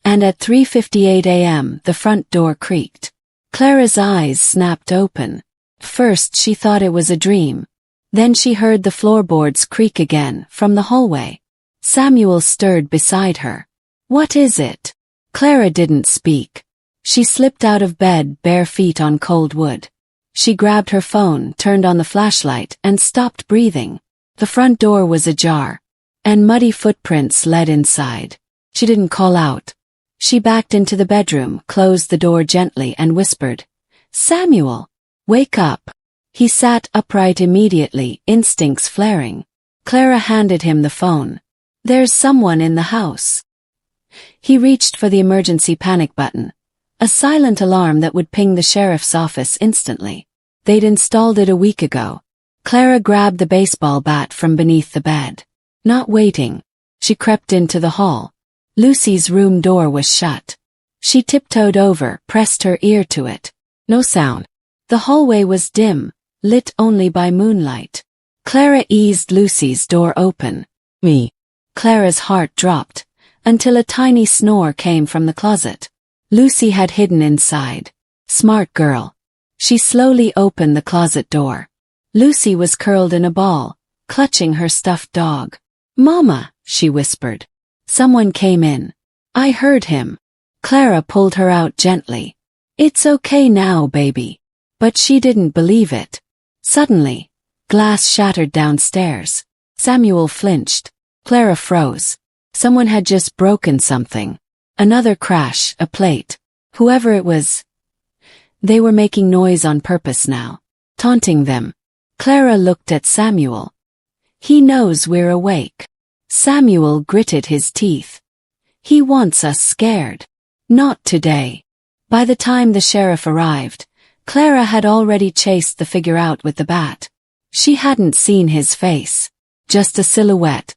And at 3:58 a.m. the front door creaked. Clara's eyes snapped open. First she thought it was a dream. Then she heard the floorboards creak again from the hallway. Samuel stirred beside her. "What is it?" Clara didn't speak. She slipped out of bed, bare feet on cold wood. She grabbed her phone, turned on the flashlight, and stopped breathing. The front door was ajar, and muddy footprints led inside. She didn't call out. She backed into the bedroom, closed the door gently, and whispered, "Samuel, wake up." He sat upright immediately, instincts flaring. Clara handed him the phone. "There's someone in the house." He reached for the emergency panic button, a silent alarm that would ping the sheriff's office instantly. They'd installed it a week ago. Clara grabbed the baseball bat from beneath the bed. Not waiting, she crept into the hall. Lucy's room door was shut. She tiptoed over, pressed her ear to it. No sound. The hallway was dim, lit only by moonlight. Clara eased Lucy's door open. "Me." Clara's heart dropped, until a tiny snore came from the closet. Lucy had hidden inside. Smart girl. She slowly opened the closet door. Lucy was curled in a ball, clutching her stuffed dog. "Mama," she whispered. Someone came in. "I heard him." Clara pulled her out gently. "It's okay now, baby." But she didn't believe it. Suddenly, glass shattered downstairs. Samuel flinched. Clara froze. Someone had just broken something. Another crash, a plate. Whoever it was. They were making noise on purpose now, taunting them. Clara looked at Samuel. "He knows we're awake." Samuel gritted his teeth. "He wants us scared." Not today. By the time the sheriff arrived, Clara had already chased the figure out with the bat. She hadn't seen his face. Just a silhouette.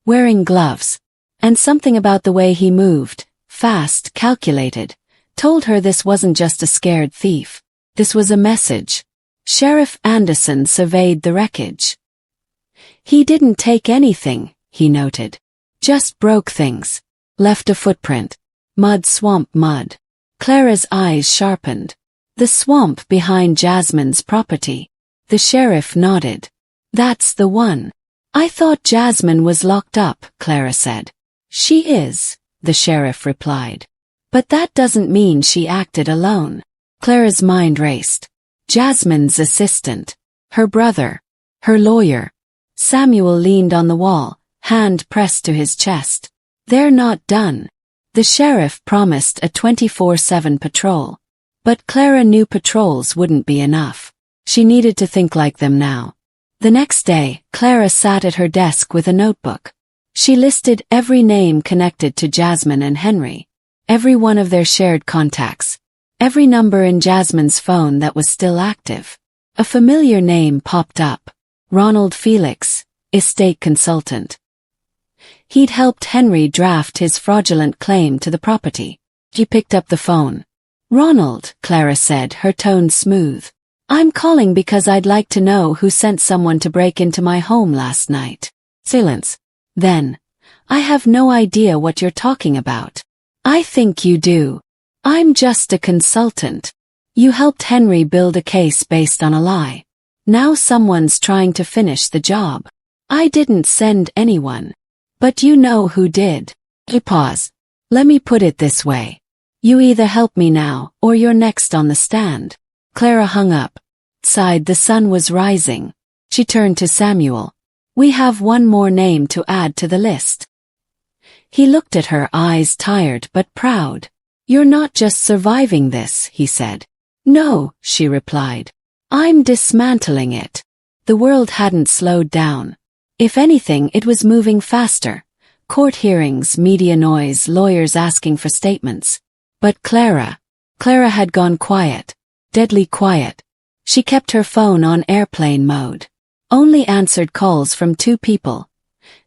Wearing gloves. And something about the way he moved, fast, calculated, told her this wasn't just a scared thief. This was a message. Sheriff Anderson surveyed the wreckage. "He didn't take anything," he noted. "Just broke things. Left a footprint. Mud, swamp mud." Clara's eyes sharpened. "The swamp behind Jasmine's property." The sheriff nodded. "That's the one." "I thought Jasmine was locked up," Clara said. "She is," the sheriff replied. "But that doesn't mean she acted alone." Clara's mind raced. Jasmine's assistant. Her brother. Her lawyer. Samuel leaned on the wall, hand pressed to his chest. "They're not done." The sheriff promised a 24/7 patrol. But Clara knew patrols wouldn't be enough. She needed to think like them now. The next day, Clara sat at her desk with a notebook. She listed every name connected to Jasmine and Henry, every one of their shared contacts, every number in Jasmine's phone that was still active. A familiar name popped up. Ronald Felix, estate consultant. He'd helped Henry draft his fraudulent claim to the property. She picked up the phone. "Ronald," Clara said, her tone smooth. "I'm calling because I'd like to know who sent someone to break into my home last night." Silence. Then, "I have no idea what you're talking about." "I think you do. I'm just a consultant. You helped Henry build a case based on a lie. Now someone's trying to finish the job. I didn't send anyone. But you know who did." He paused. "Let me put it this way. You either help me now, or you're next on the stand." Clara hung up. Outside the sun was rising. She turned to Samuel. "We have one more name to add to the list." He looked at her, eyes tired but proud. "You're not just surviving this," he said. "No," she replied. I'm dismantling it. The world hadn't slowed down. If anything, it was moving faster. Court hearings, media noise, lawyers asking for statements. But Clara had gone quiet. Deadly quiet. She kept her phone on airplane mode. Only answered calls from two people.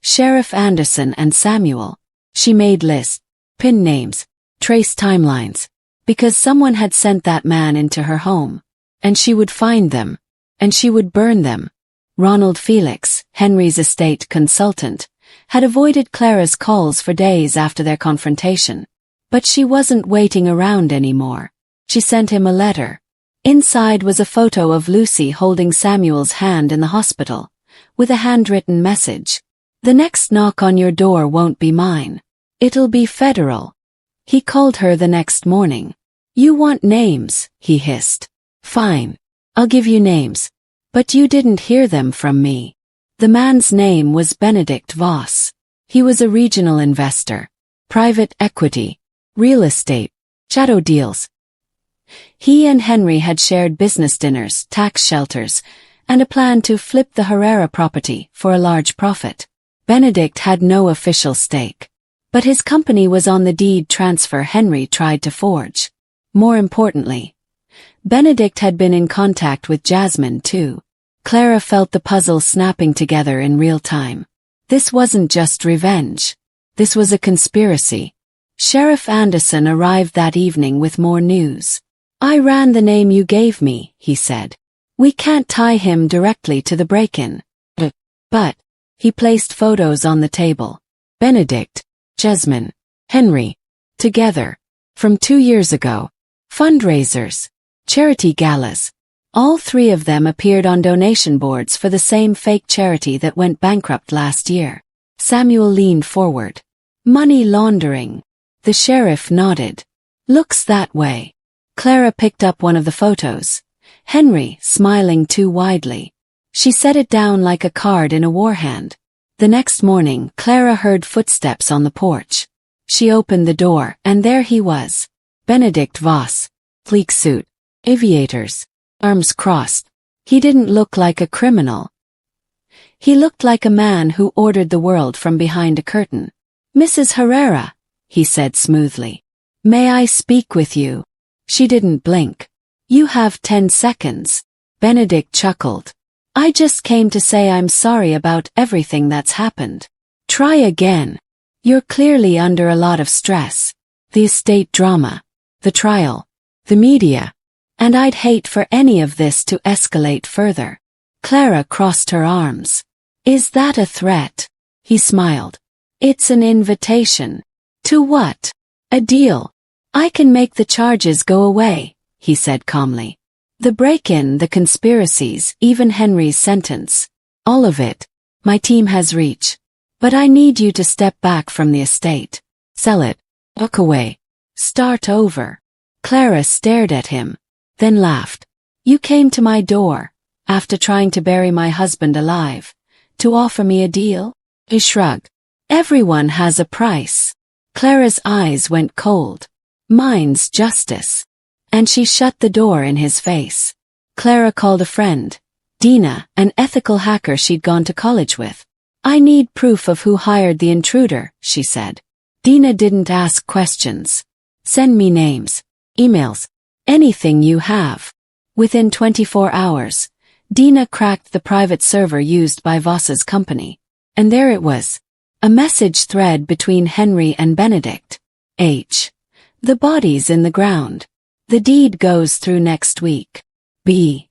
Sheriff Anderson and Samuel. She made lists, pinned names, traced timelines. Because someone had sent that man into her home. And she would find them. And she would burn them. Ronald Felix, Henry's estate consultant, had avoided Clara's calls for days after their confrontation. But she wasn't waiting around anymore. She sent him a letter. Inside was a photo of Lucy holding Samuel's hand in the hospital, with a handwritten message. The next knock on your door won't be mine. It'll be federal. He called her the next morning. You want names, he hissed. Fine. I'll give you names. But you didn't hear them from me. The man's name was Benedict Voss. He was a regional investor. Private equity. Real estate. Shadow deals. He and Henry had shared business dinners, tax shelters, and a plan to flip the Herrera property for a large profit. Benedict had no official stake. But his company was on the deed transfer Henry tried to forge. More importantly, Benedict had been in contact with Jasmine too. Clara felt the puzzle snapping together in real time. This wasn't just revenge. This was a conspiracy. Sheriff Anderson arrived that evening with more news. I ran the name you gave me, he said. We can't tie him directly to the break-in. But, he placed photos on the table. Benedict, Jasmine, Henry, together, from 2 years ago. Fundraisers, charity galas. All three of them appeared on donation boards for the same fake charity that went bankrupt last year. Samuel leaned forward. Money laundering. The sheriff nodded. Looks that way. Clara picked up one of the photos. Henry, smiling too widely. She set it down like a card in a war hand. The next morning, Clara heard footsteps on the porch. She opened the door, and there he was. Benedict Voss. Sleek suit. Aviators. Arms crossed. He didn't look like a criminal. He looked like a man who ordered the world from behind a curtain. Mrs. Herrera, he said smoothly. May I speak with you? She didn't blink. You have 10 seconds. Benedict chuckled. I just came to say I'm sorry about everything that's happened. Try again. You're clearly under a lot of stress. The estate drama. The trial. The media. And I'd hate for any of this to escalate further. Clara crossed her arms. Is that a threat? He smiled. It's an invitation. To what? A deal. I can make the charges go away, he said calmly. The break-in, the conspiracies, even Henry's sentence. All of it. My team has reach. But I need you to step back from the estate. Sell it. Walk away. Start over. Clara stared at him. Then laughed. You came to my door, after trying to bury my husband alive, to offer me a deal? He shrugged. Everyone has a price. Clara's eyes went cold. Mine's justice. And she shut the door in his face. Clara called a friend. Dina, an ethical hacker she'd gone to college with. I need proof of who hired the intruder, she said. Dina didn't ask questions. Send me names, emails. Anything you have. Within 24 hours, Dina cracked the private server used by Voss's company. And there it was. A message thread between Henry and Benedict. H. The body's in the ground. The deed goes through next week. B.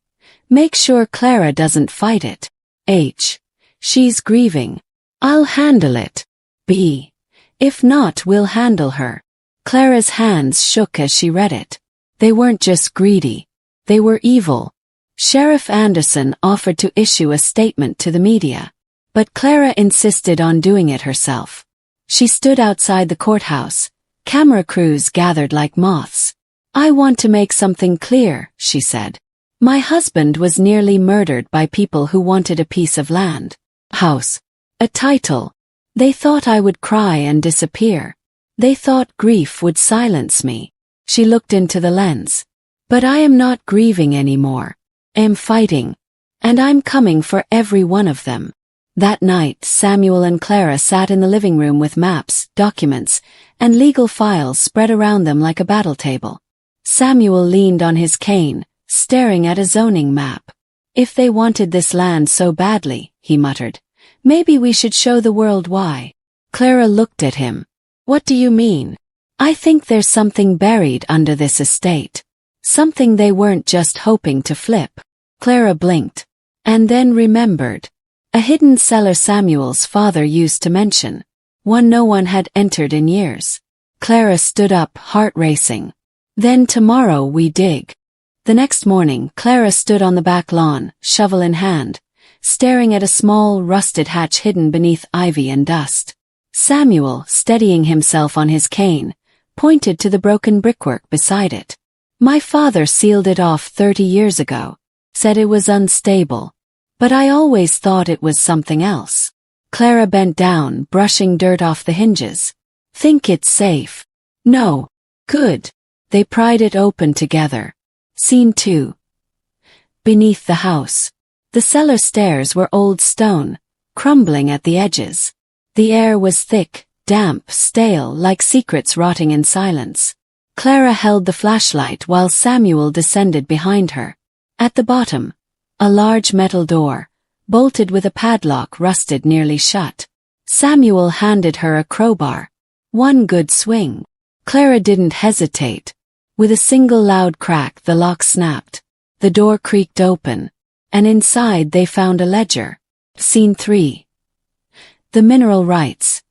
Make sure Clara doesn't fight it. H. She's grieving. I'll handle it. B. If not, we'll handle her. Clara's hands shook as she read it. They weren't just greedy. They were evil. Sheriff Anderson offered to issue a statement to the media. But Clara insisted on doing it herself. She stood outside the courthouse. Camera crews gathered like moths. I want to make something clear, she said. My husband was nearly murdered by people who wanted a piece of land, house, a title. They thought I would cry and disappear. They thought grief would silence me. She looked into the lens. But I am not grieving anymore. am fighting. And I'm coming for every one of them. That night, Samuel and Clara sat in the living room with maps, documents, and legal files spread around them like a battle table. Samuel leaned on his cane, staring at a zoning map. If they wanted this land so badly, he muttered, maybe we should show the world why. Clara looked at him. What do you mean? I think there's something buried under this estate. Something they weren't just hoping to flip. Clara blinked, and then remembered. A hidden cellar Samuel's father used to mention. One no one had entered in years. Clara stood up, heart racing. Then tomorrow we dig. The next morning, Clara stood on the back lawn, shovel in hand, staring at a small, rusted hatch hidden beneath ivy and dust. Samuel, steadying himself on his cane, pointed to the broken brickwork beside it. My father sealed it off 30 years ago, said it was unstable. But I always thought it was something else. Clara bent down, brushing dirt off the hinges. Think it's safe? No. Good. They pried it open together. Scene 2. Beneath the house. The cellar stairs were old stone, crumbling at the edges. The air was thick, damp, stale, like secrets rotting in silence. Clara held the flashlight while Samuel descended behind her. At the bottom, a large metal door, bolted with a padlock rusted nearly shut. Samuel handed her a crowbar. One good swing. Clara didn't hesitate. With a single loud crack the lock snapped. The door creaked open, and inside they found a ledger. Scene 3. The mineral rights.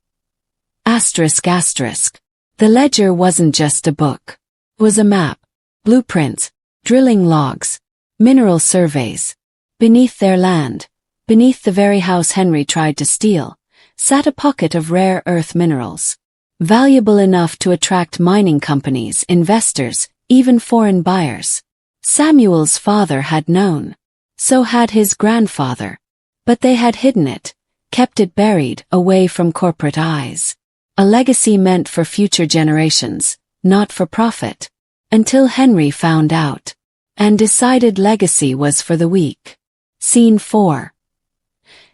***. The ledger wasn't just a book. It was a map, blueprints, drilling logs, mineral surveys. Beneath their land, beneath the very house Henry tried to steal, sat a pocket of rare earth minerals. Valuable enough to attract mining companies, investors, even foreign buyers. Samuel's father had known. So had his grandfather. But they had hidden it, kept it buried, away from corporate eyes. A legacy meant for future generations, not for profit. Until Henry found out. And decided legacy was for the weak. Scene 4.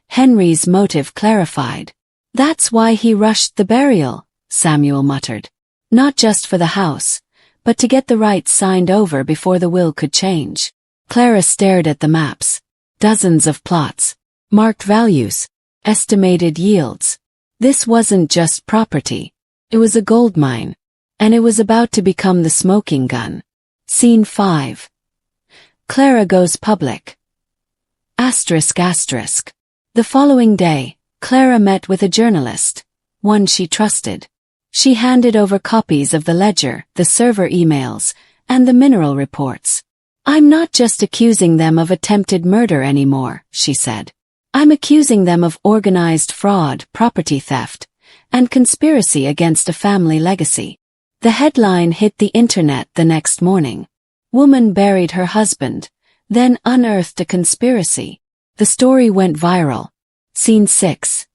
Henry's motive clarified. That's why he rushed the burial, Samuel muttered. Not just for the house, but to get the rights signed over before the will could change. Clara stared at the maps. Dozens of plots. Marked values. Estimated yields. This wasn't just property. It was a gold mine. And it was about to become the smoking gun. Scene 5. Clara goes public. ***. The following day, Clara met with a journalist, one she trusted. She handed over copies of the ledger, the server emails, and the mineral reports. I'm not just accusing them of attempted murder anymore, she said. I'm accusing them of organized fraud, property theft, and conspiracy against a family legacy. The headline hit the internet the next morning. Woman buried her husband, then unearthed a conspiracy. The story went viral. Scene 6.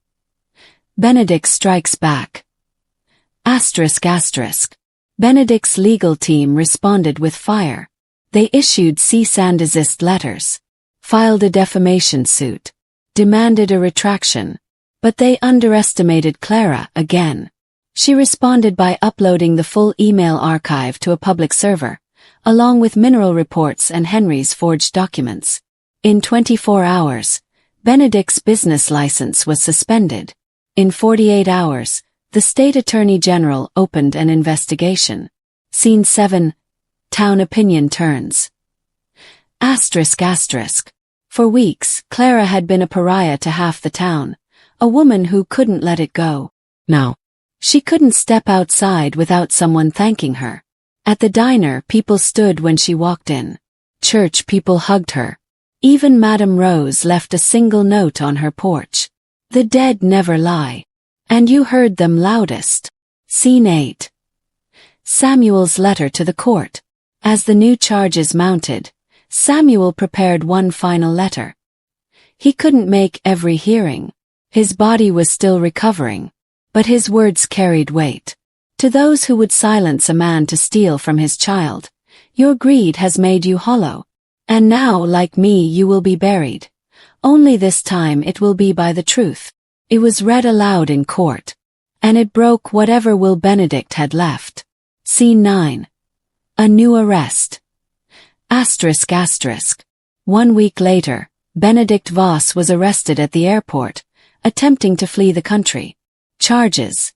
Benedict strikes back. ***. Benedict's legal team responded with fire. They issued cease and desist letters, filed a defamation suit, demanded a retraction. But they underestimated Clara again. She responded by uploading the full email archive to a public server, along with mineral reports and Henry's forged documents. In 24 hours, Benedict's business license was suspended. In 48 hours, the state attorney general opened an investigation. Scene 7. Town opinion turns. ***. For weeks, Clara had been a pariah to half the town, a woman who couldn't let it go. No. She couldn't step outside without someone thanking her. At the diner, people stood when she walked in. Church people hugged her. Even Madame Rose left a single note on her porch. The dead never lie. And you heard them loudest. Scene 8. Samuel's letter to the court. As the new charges mounted, Samuel prepared one final letter. He couldn't make every hearing. His body was still recovering. But his words carried weight. To those who would silence a man to steal from his child, your greed has made you hollow. And now, like me, you will be buried. Only this time it will be by the truth. It was read aloud in court. And it broke whatever will Benedict had left. Scene 9. A new arrest. Asterisk asterisk. 1 week later, Benedict Voss was arrested at the airport, attempting to flee the country. Charges: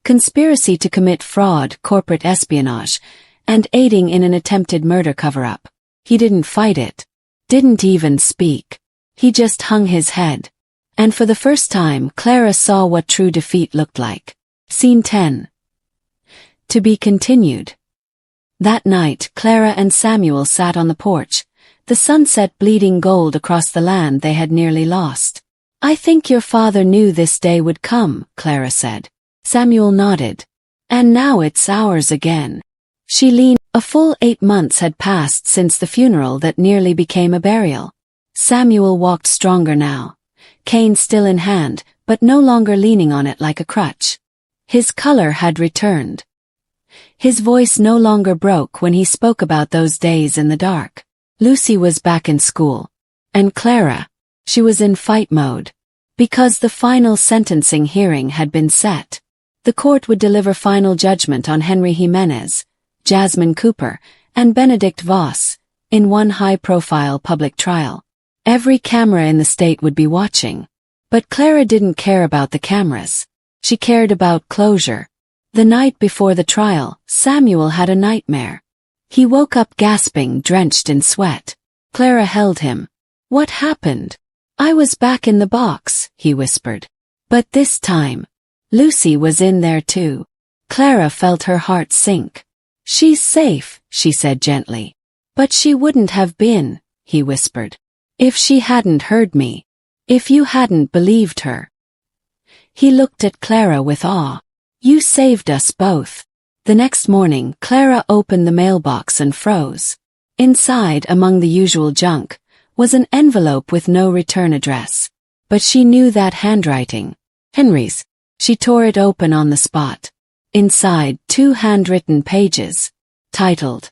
conspiracy to commit fraud, corporate espionage, and aiding in an attempted murder cover-up. He didn't fight it. Didn't even speak. He just hung his head. And for the first time, Clara saw what true defeat looked like. Scene 10. To be continued. That night, Clara and Samuel sat on the porch, the sunset bleeding gold across the land they had nearly lost. "I think your father knew this day would come," Clara said. Samuel nodded. "And now it's ours again." She leaned. A full 8 months had passed since the funeral that nearly became a burial. Samuel walked stronger now, cane still in hand, but no longer leaning on it like a crutch. His color had returned. His voice no longer broke when he spoke about those days in the dark. Lucy was back in school. And Clara, she was in fight mode. Because the final sentencing hearing had been set. The court would deliver final judgment on Henry Jimenez, Jasmine Cooper, and Benedict Voss, in one high-profile public trial. Every camera in the state would be watching. But Clara didn't care about the cameras. She cared about closure. The night before the trial, Samuel had a nightmare. He woke up gasping, drenched in sweat. Clara held him. "What happened?" "I was back in the box," he whispered. But this time, Lucy was in there too. Clara felt her heart sink. "She's safe," she said gently. "But she wouldn't have been," he whispered. "If she hadn't heard me. If you hadn't believed her." He looked at Clara with awe. "You saved us both." The next morning, Clara opened the mailbox and froze. Inside, among the usual junk, was an envelope with no return address. But she knew that handwriting. Henry's. She tore it open on the spot. Inside, 2 handwritten pages, titled,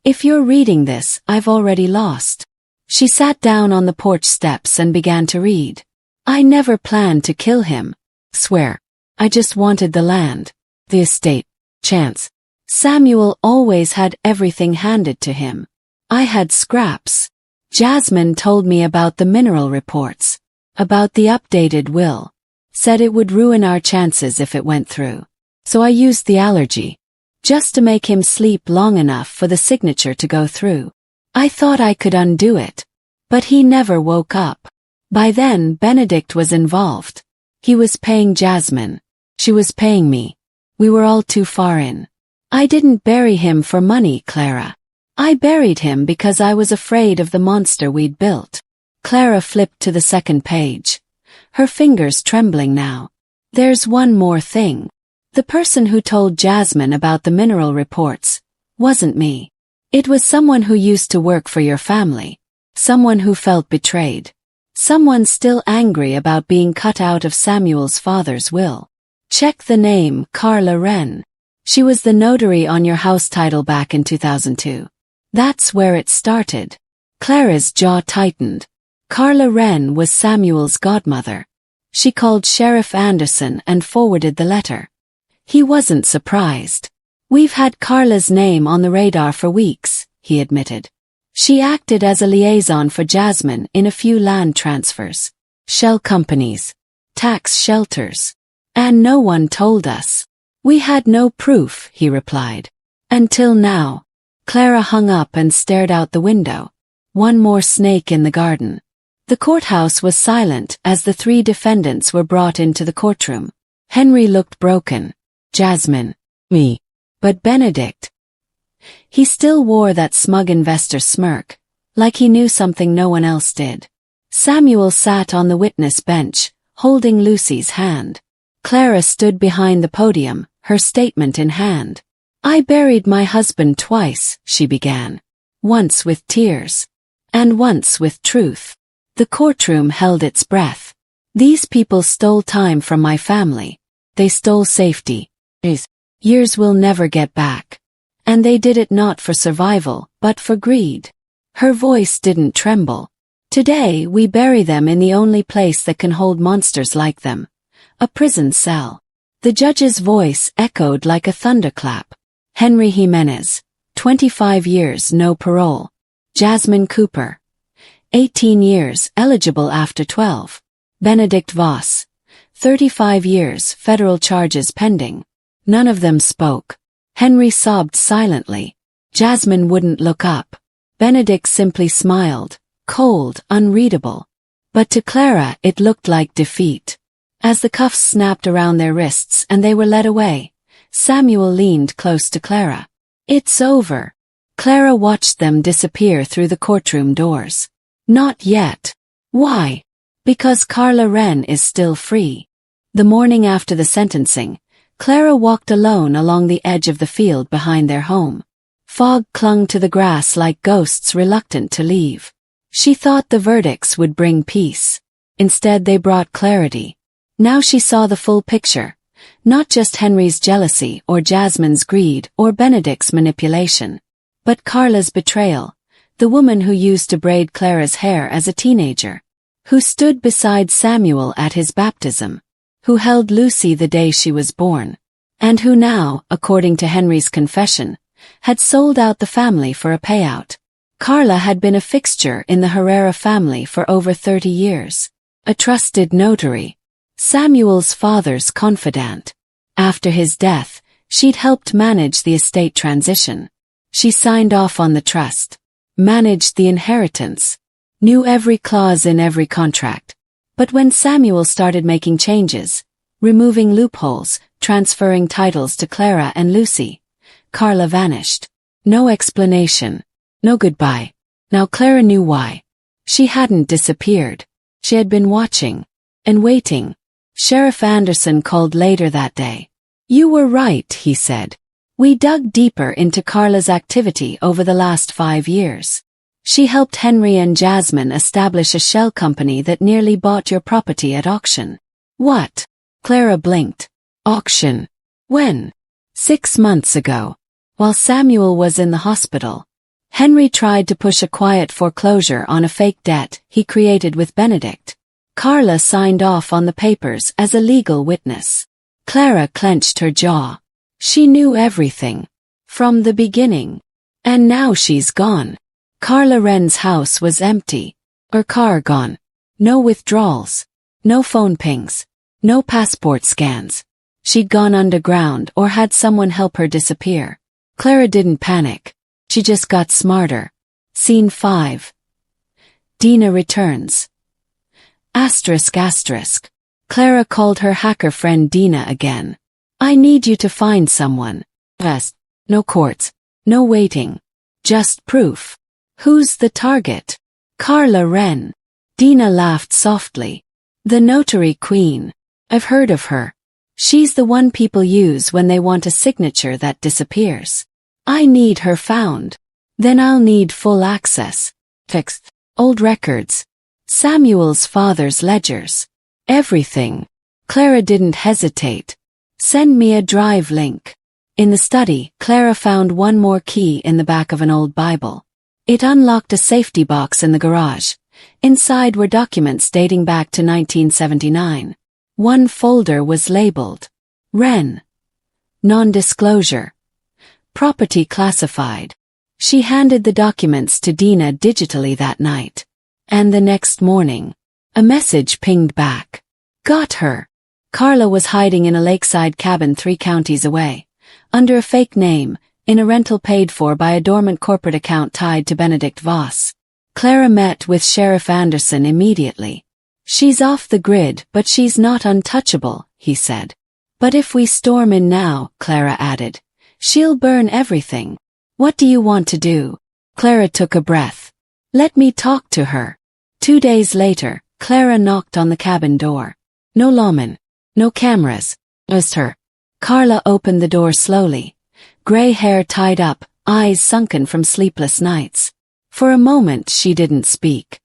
"If you're reading this, I've already lost." She sat down on the porch steps and began to read. "I never planned to kill him. Swear. I just wanted the land. The estate. Chance. Samuel always had everything handed to him. I had scraps. Jasmine told me about the mineral reports. About the updated will. Said it would ruin our chances if it went through. So I used the allergy. Just to make him sleep long enough for the signature to go through. I thought I could undo it. But he never woke up. By then, Benedict was involved. He was paying Jasmine. She was paying me. We were all too far in. I didn't bury him for money, Clara. I buried him because I was afraid of the monster we'd built." Clara flipped to the second page. Her fingers trembling now. "There's one more thing. The person who told Jasmine about the mineral reports wasn't me. It was someone who used to work for your family. Someone who felt betrayed. Someone still angry about being cut out of Samuel's father's will. Check the name, Carla Wren. She was the notary on your house title back in 2002. That's where it started." Clara's jaw tightened. Carla Wren was Samuel's godmother. She called Sheriff Anderson and forwarded the letter. He wasn't surprised. "We've had Carla's name on the radar for weeks," he admitted. "She acted as a liaison for Jasmine in a few land transfers, shell companies, tax shelters. And no one told us. We had no proof," he replied. "Until now." Clara hung up and stared out the window. One more snake in the garden. The courthouse was silent as the 3 defendants were brought into the courtroom. Henry looked broken. Jasmine. Me. But Benedict. He still wore that smug investor smirk, like he knew something no one else did. Samuel sat on the witness bench, holding Lucy's hand. Clara stood behind the podium, her statement in hand. "I buried my husband twice," she began. Once with tears. And once with truth. The courtroom held its breath. "These people stole time from my family. They stole safety. Years we'll never get back. And they did it not for survival, but for greed." Her voice didn't tremble. Today we bury them in the only place that can hold monsters like them. A prison cell. The judge's voice echoed like a thunderclap. Henry Jimenez, 25 years, no parole. Jasmine Cooper, 18 years, eligible after 12. Benedict Voss, 35 years, federal charges pending. None of them spoke. Henry sobbed silently. Jasmine wouldn't look up. Benedict simply smiled, cold, unreadable. But to Clara it looked like defeat. As the cuffs snapped around their wrists and they were led away, Samuel leaned close to Clara. "It's over." Clara watched them disappear through the courtroom doors. "Not yet." "Why?" "Because Carla Wren is still free." The morning after the sentencing, Clara walked alone along the edge of the field behind their home. Fog clung to the grass like ghosts reluctant to leave. She thought the verdicts would bring peace. Instead they brought clarity. Now she saw the full picture, not just Henry's jealousy or Jasmine's greed or Benedict's manipulation, but Carla's betrayal, the woman who used to braid Clara's hair as a teenager, who stood beside Samuel at his baptism, who held Lucy the day she was born, and who now, according to Henry's confession, had sold out the family for a payout. Carla had been a fixture in the Herrera family for over 30 years, a trusted notary, Samuel's father's confidant. After his death, she'd helped manage the estate transition. She signed off on the trust, managed the inheritance, knew every clause in every contract. But when Samuel started making changes, removing loopholes, transferring titles to Clara and Lucy, Carla vanished. No explanation, no goodbye. Now Clara knew why. She hadn't disappeared. She had been watching and waiting. Sheriff Anderson called later that day. "You were right," he said. "We dug deeper into Carla's activity over the last 5 years. She helped Henry and Jasmine establish a shell company that nearly bought your property at auction." "What?" Clara blinked. "Auction? When?" 6 months ago. While Samuel was in the hospital. Henry tried to push a quiet foreclosure on a fake debt he created with Benedict. Carla signed off on the papers as a legal witness. Clara clenched her jaw. She knew everything. From the beginning. And now she's gone. Carla Wren's house was empty. Her car gone. No withdrawals. No phone pings. No passport scans. She'd gone underground or had someone help her disappear. Clara didn't panic. She just got smarter. Scene 5. Dina returns. ****. Clara called her hacker friend Dina again. "I need you to find someone. Rest. No courts. No waiting. Just proof." "Who's the target?" "Carla Wren." Dina laughed softly. "The notary queen. I've heard of her. She's the one people use when they want a signature that disappears. I need her found. Then I'll need full access. Fixed. Old records. Samuel's father's ledgers. Everything." Clara didn't hesitate. "Send me a drive link." In the study, Clara found one more key in the back of an old Bible. It unlocked a safety box in the garage. Inside were documents dating back to 1979. One folder was labeled Wren. Non-disclosure. Property classified. She handed the documents to Dina digitally that night. And the next morning, a message pinged back. "Got her." Carla was hiding in a lakeside cabin 3 counties away, under a fake name, in a rental paid for by a dormant corporate account tied to Benedict Voss. Clara met with Sheriff Anderson immediately. "She's off the grid, but she's not untouchable," he said. "But if we storm in now," Clara added, "she'll burn everything. What do you want to do?" Clara took a breath. "Let me talk to her." 2 days later, Clara knocked on the cabin door. No lawman. No cameras. Just her. Carla opened the door slowly. Gray hair tied up, eyes sunken from sleepless nights. For a moment she didn't speak.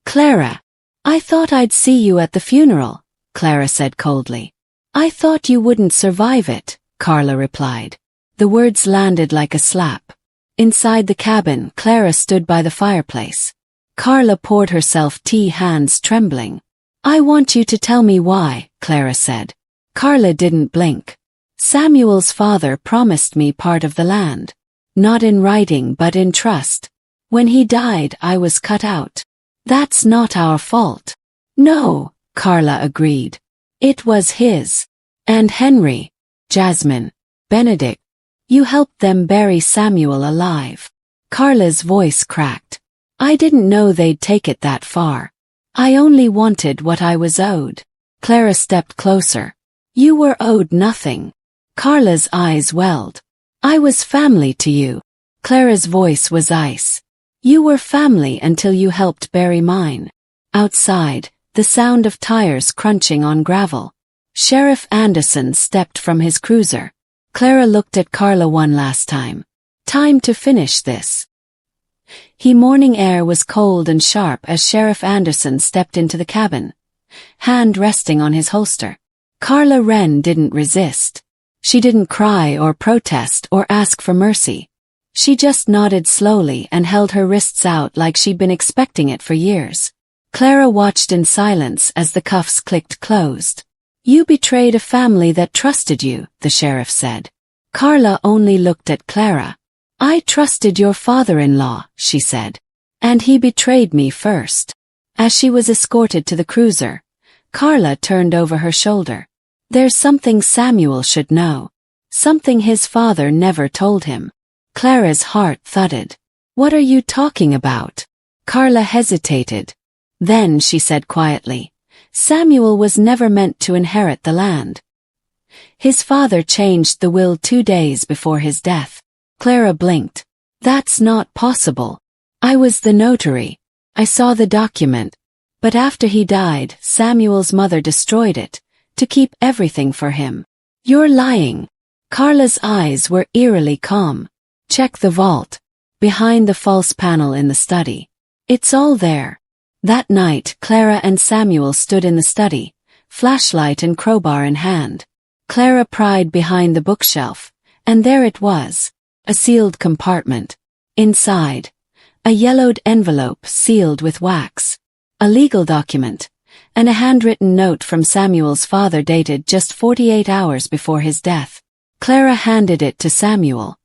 "Clara. I thought I'd see you at the funeral," Clara said coldly. "I thought you wouldn't survive it," Carla replied. The words landed like a slap. Inside the cabin, Clara stood by the fireplace. Carla poured herself tea, hands trembling. "I want you to tell me why," Clara said. Carla didn't blink. "Samuel's father promised me part of the land. Not in writing but in trust. When he died, I was cut out. That's not our fault." "No," Carla agreed. "It was his. And Henry, Jasmine, Benedict. You helped them bury Samuel alive." Carla's voice cracked. "I didn't know they'd take it that far. I only wanted what I was owed." Clara stepped closer. "You were owed nothing." Carla's eyes welled. "I was family to you." Clara's voice was ice. "You were family until you helped bury mine." Outside, the sound of tires crunching on gravel. Sheriff Anderson stepped from his cruiser. Clara looked at Carla one last time. "Time to finish this." The morning air was cold and sharp as Sheriff Anderson stepped into the cabin, hand resting on his holster. Carla Wren didn't resist. She didn't cry or protest or ask for mercy. She just nodded slowly and held her wrists out like she'd been expecting it for years. Clara watched in silence as the cuffs clicked closed. "You betrayed a family that trusted you," the sheriff said. Carla only looked at Clara. "I trusted your father-in-law," she said. "And he betrayed me first." As she was escorted to the cruiser, Carla turned over her shoulder. "There's something Samuel should know. Something his father never told him." Clara's heart thudded. "What are you talking about?" Carla hesitated. Then she said quietly, "Samuel was never meant to inherit the land. His father changed the will 2 days before his death." Clara blinked. "That's not possible. I was the notary. I saw the document. But after he died, Samuel's mother destroyed it, to keep everything for him." "You're lying." Carla's eyes were eerily calm. "Check the vault. Behind the false panel in the study. It's all there." That night, Clara and Samuel stood in the study, flashlight and crowbar in hand. Clara pried behind the bookshelf, and there it was. A sealed compartment. Inside, a yellowed envelope sealed with wax. A legal document, and a handwritten note from Samuel's father dated just 48 hours before his death. Clara handed it to Samuel.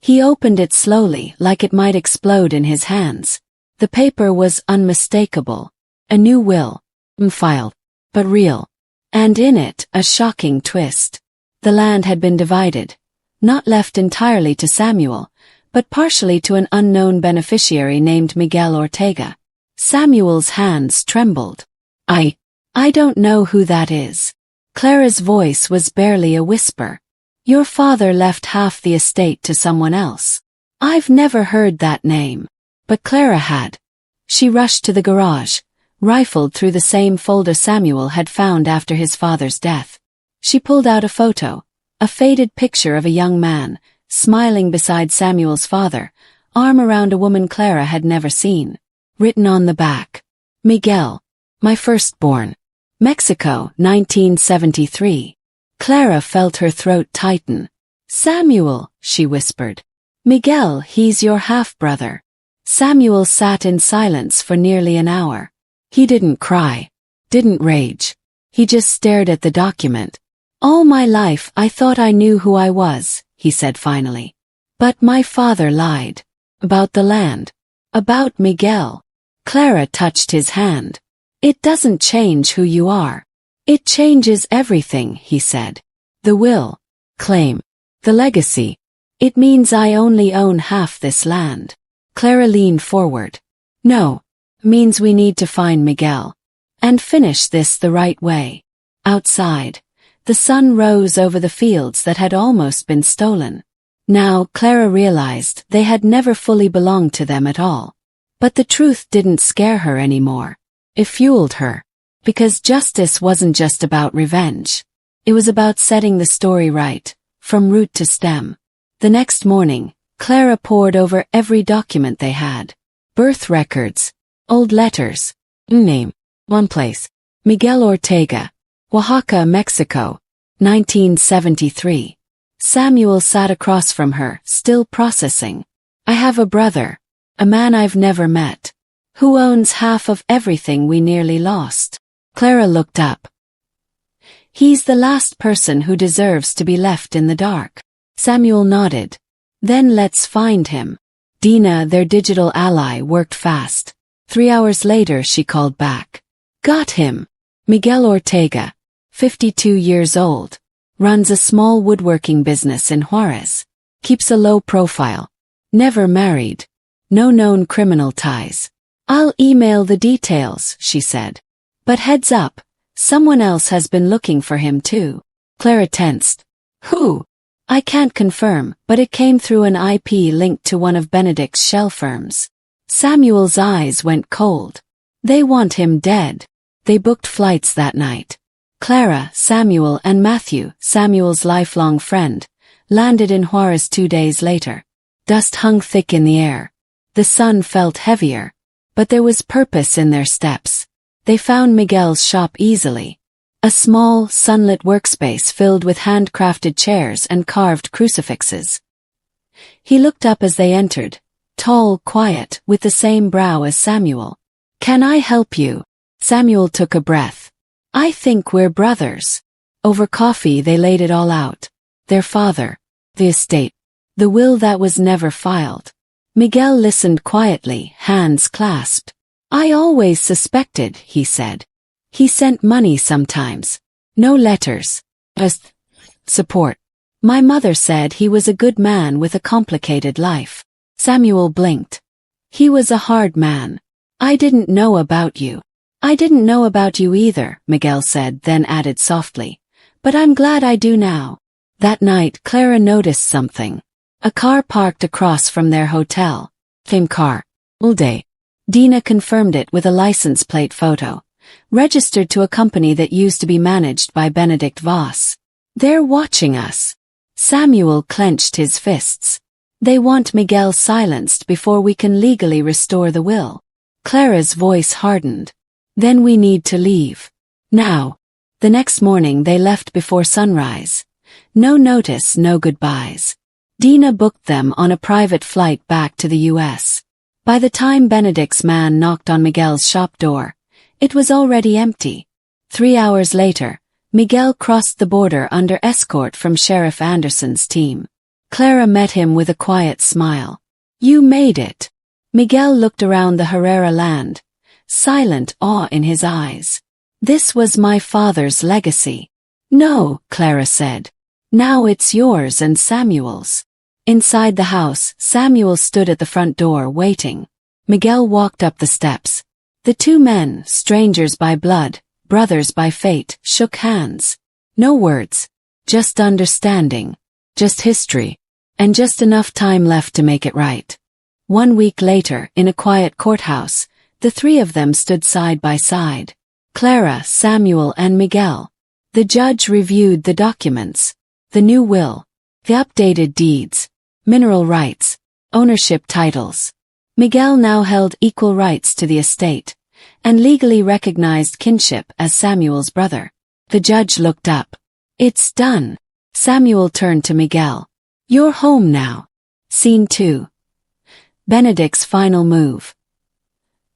He opened it slowly, like it might explode in his hands. The paper was unmistakable. A new will. Filed. But real. And in it, a shocking twist. The land had been divided. Not left entirely to Samuel, but partially to an unknown beneficiary named Miguel Ortega. Samuel's hands trembled. I don't know who that is." Clara's voice was barely a whisper. "Your father left half the estate to someone else." "I've never heard that name." But Clara had. She rushed to the garage, rifled through the same folder Samuel had found after his father's death. She pulled out a photo, a faded picture of a young man, smiling beside Samuel's father, arm around a woman Clara had never seen. Written on the back, "Miguel, my firstborn. Mexico, 1973. Clara felt her throat tighten. "Samuel," she whispered. "Miguel, he's your half-brother." Samuel sat in silence for nearly an hour. He didn't cry, didn't rage. He just stared at the document. "All my life I thought I knew who I was," he said finally. "But my father lied. About the land. About Miguel." Clara touched his hand. "It doesn't change who you are. It changes everything," he said. "The will, claim, the legacy. It means I only own half this land." Clara leaned forward. "No, means we need to find Miguel. And finish this the right way." Outside, the sun rose over the fields that had almost been stolen. Now Clara realized they had never fully belonged to them at all. But the truth didn't scare her anymore. It fueled her. Because justice wasn't just about revenge. It was about setting the story right, from root to stem. The next morning, Clara pored over every document they had. Birth records, old letters, name, one place, Miguel Ortega, Oaxaca, Mexico, 1973. Samuel sat across from her, still processing. I have a brother. A man I've never met. Who owns half of everything we nearly lost. Clara looked up. He's the last person who deserves to be left in the dark. Samuel nodded. Then let's find him. Dina, their digital ally, worked fast. 3 hours later she called back. Got him. Miguel Ortega, 52 years old. Runs a small woodworking business in Juarez. Keeps a low profile. Never married. No known criminal ties. I'll email the details, she said. But heads up, someone else has been looking for him too. Clara tensed. Who? I can't confirm, but it came through an IP linked to one of Benedict's shell firms. Samuel's eyes went cold. They want him dead. They booked flights that night. Clara, Samuel and Matthew, Samuel's lifelong friend, landed in Juarez 2 days later. Dust hung thick in the air. The sun felt heavier. But there was purpose in their steps. They found Miguel's shop easily. A small, sunlit workspace filled with handcrafted chairs and carved crucifixes. He looked up as they entered, tall, quiet, with the same brow as Samuel. Can I help you? Samuel took a breath. I think we're brothers. Over coffee they laid it all out. Their father. The estate. The will that was never filed. Miguel listened quietly, hands clasped. I always suspected, he said. He sent money sometimes. No letters. Just support. My mother said he was a good man with a complicated life. Samuel blinked. He was a hard man. I didn't know about you. I didn't know about you either, Miguel said, then added softly. But I'm glad I do now. That night Clara noticed something. A car parked across from their hotel. Same car. All day. Dina confirmed it with a license plate photo. Registered to a company that used to be managed by Benedict Voss. They're watching us. Samuel clenched his fists. They want Miguel silenced before we can legally restore the will. Clara's voice hardened. Then we need to leave. Now. The next morning they left before sunrise. No notice, no goodbyes. Dina booked them on a private flight back to the U.S. By the time Benedict's man knocked on Miguel's shop door, it was already empty. 3 hours later, Miguel crossed the border under escort from Sheriff Anderson's team. Clara met him with a quiet smile. You made it. Miguel looked around the Herrera land, silent awe in his eyes. This was my father's legacy. No, Clara said. Now it's yours and Samuel's. Inside the house, Samuel stood at the front door waiting. Miguel walked up the steps. The two men, strangers by blood, brothers by fate, shook hands. No words. Just understanding. Just history. And just enough time left to make it right. 1 week later, in a quiet courthouse, the three of them stood side by side. Clara, Samuel and Miguel. The judge reviewed the documents. The new will. The updated deeds. Mineral rights. Ownership titles. Miguel now held equal rights to the estate, and legally recognized kinship as Samuel's brother. The judge looked up. It's done. Samuel turned to Miguel. You're home now. Scene 2. Benedict's final move.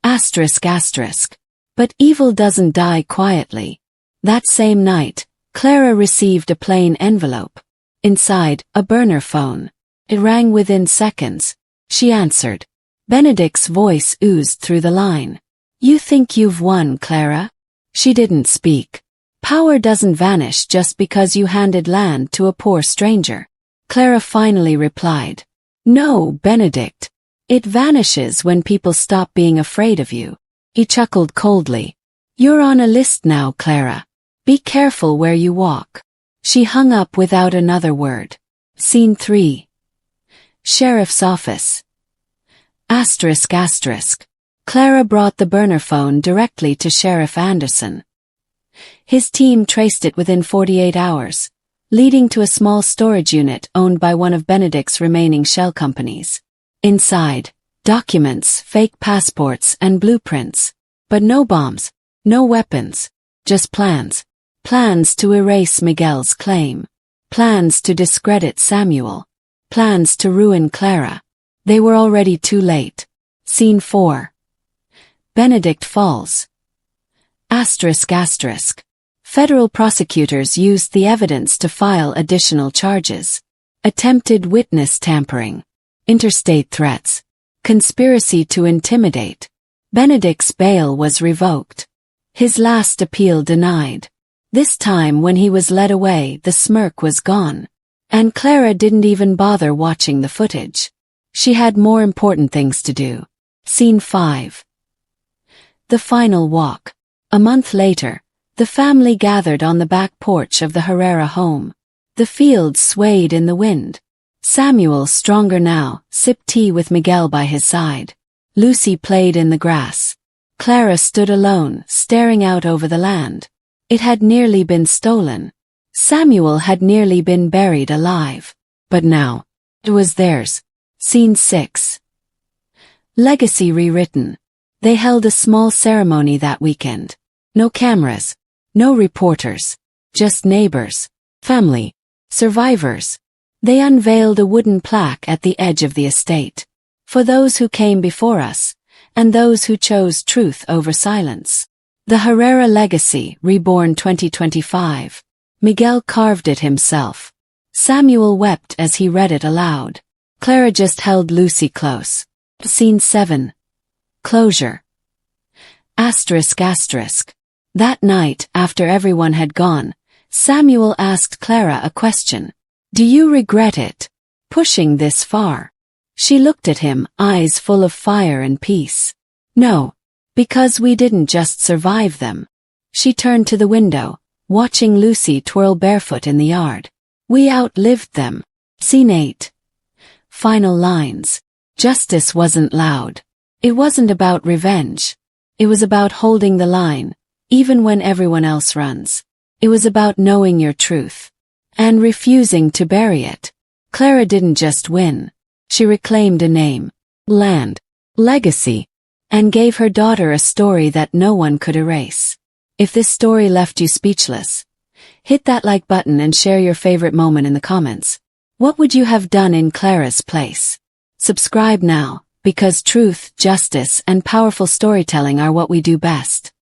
Asterisk asterisk. But evil doesn't die quietly. That same night, Clara received a plain envelope. Inside, a burner phone. It rang within seconds. She answered. Benedict's voice oozed through the line. You think you've won, Clara? She didn't speak. Power doesn't vanish just because you handed land to a poor stranger. Clara finally replied. No, Benedict. It vanishes when people stop being afraid of you. He chuckled coldly. You're on a list now, Clara. Be careful where you walk. She hung up without another word. Scene 3. Sheriff's office. Asterisk asterisk. Clara brought the burner phone directly to Sheriff Anderson. His team traced it within 48 hours, leading to a small storage unit owned by one of Benedict's remaining shell companies. Inside, documents, fake passports, and blueprints. But no bombs, no weapons, just plans. Plans to erase Miguel's claim. Plans to discredit Samuel. Plans to ruin Clara. They were already too late. Scene 4. Benedict Falls. ***. Federal prosecutors used the evidence to file additional charges. Attempted witness tampering. Interstate threats. Conspiracy to intimidate. Benedict's bail was revoked. His last appeal denied. This time when he was led away, the smirk was gone. And Clara didn't even bother watching the footage. She had more important things to do. Scene 5. The final walk. A month later, the family gathered on the back porch of the Herrera home. The fields swayed in the wind. Samuel, stronger now, sipped tea with Miguel by his side. Lucy played in the grass. Clara stood alone, staring out over the land. It had nearly been stolen. Samuel had nearly been buried alive. But now, it was theirs. Scene 6. Legacy rewritten. They held a small ceremony that weekend. No cameras. No reporters. Just neighbors. Family. Survivors. They unveiled a wooden plaque at the edge of the estate. For those who came before us, and those who chose truth over silence. The Herrera Legacy, reborn 2025. Miguel carved it himself. Samuel wept as he read it aloud. Clara just held Lucy close. Scene 7. Closure. ***. That night, after everyone had gone, Samuel asked Clara a question. Do you regret it? Pushing this far? She looked at him, eyes full of fire and peace. No. Because we didn't just survive them. She turned to the window, watching Lucy twirl barefoot in the yard. We outlived them. Scene 8. Final lines. Justice wasn't loud. It wasn't about revenge. It was about holding the line, even when everyone else runs. It was about knowing your truth. And refusing to bury it. Clara didn't just win. She reclaimed a name, land, legacy, and gave her daughter a story that no one could erase. If this story left you speechless, hit that like button and share your favorite moment in the comments. What would you have done in Clara's place? Subscribe now, because truth, justice, and powerful storytelling are what we do best.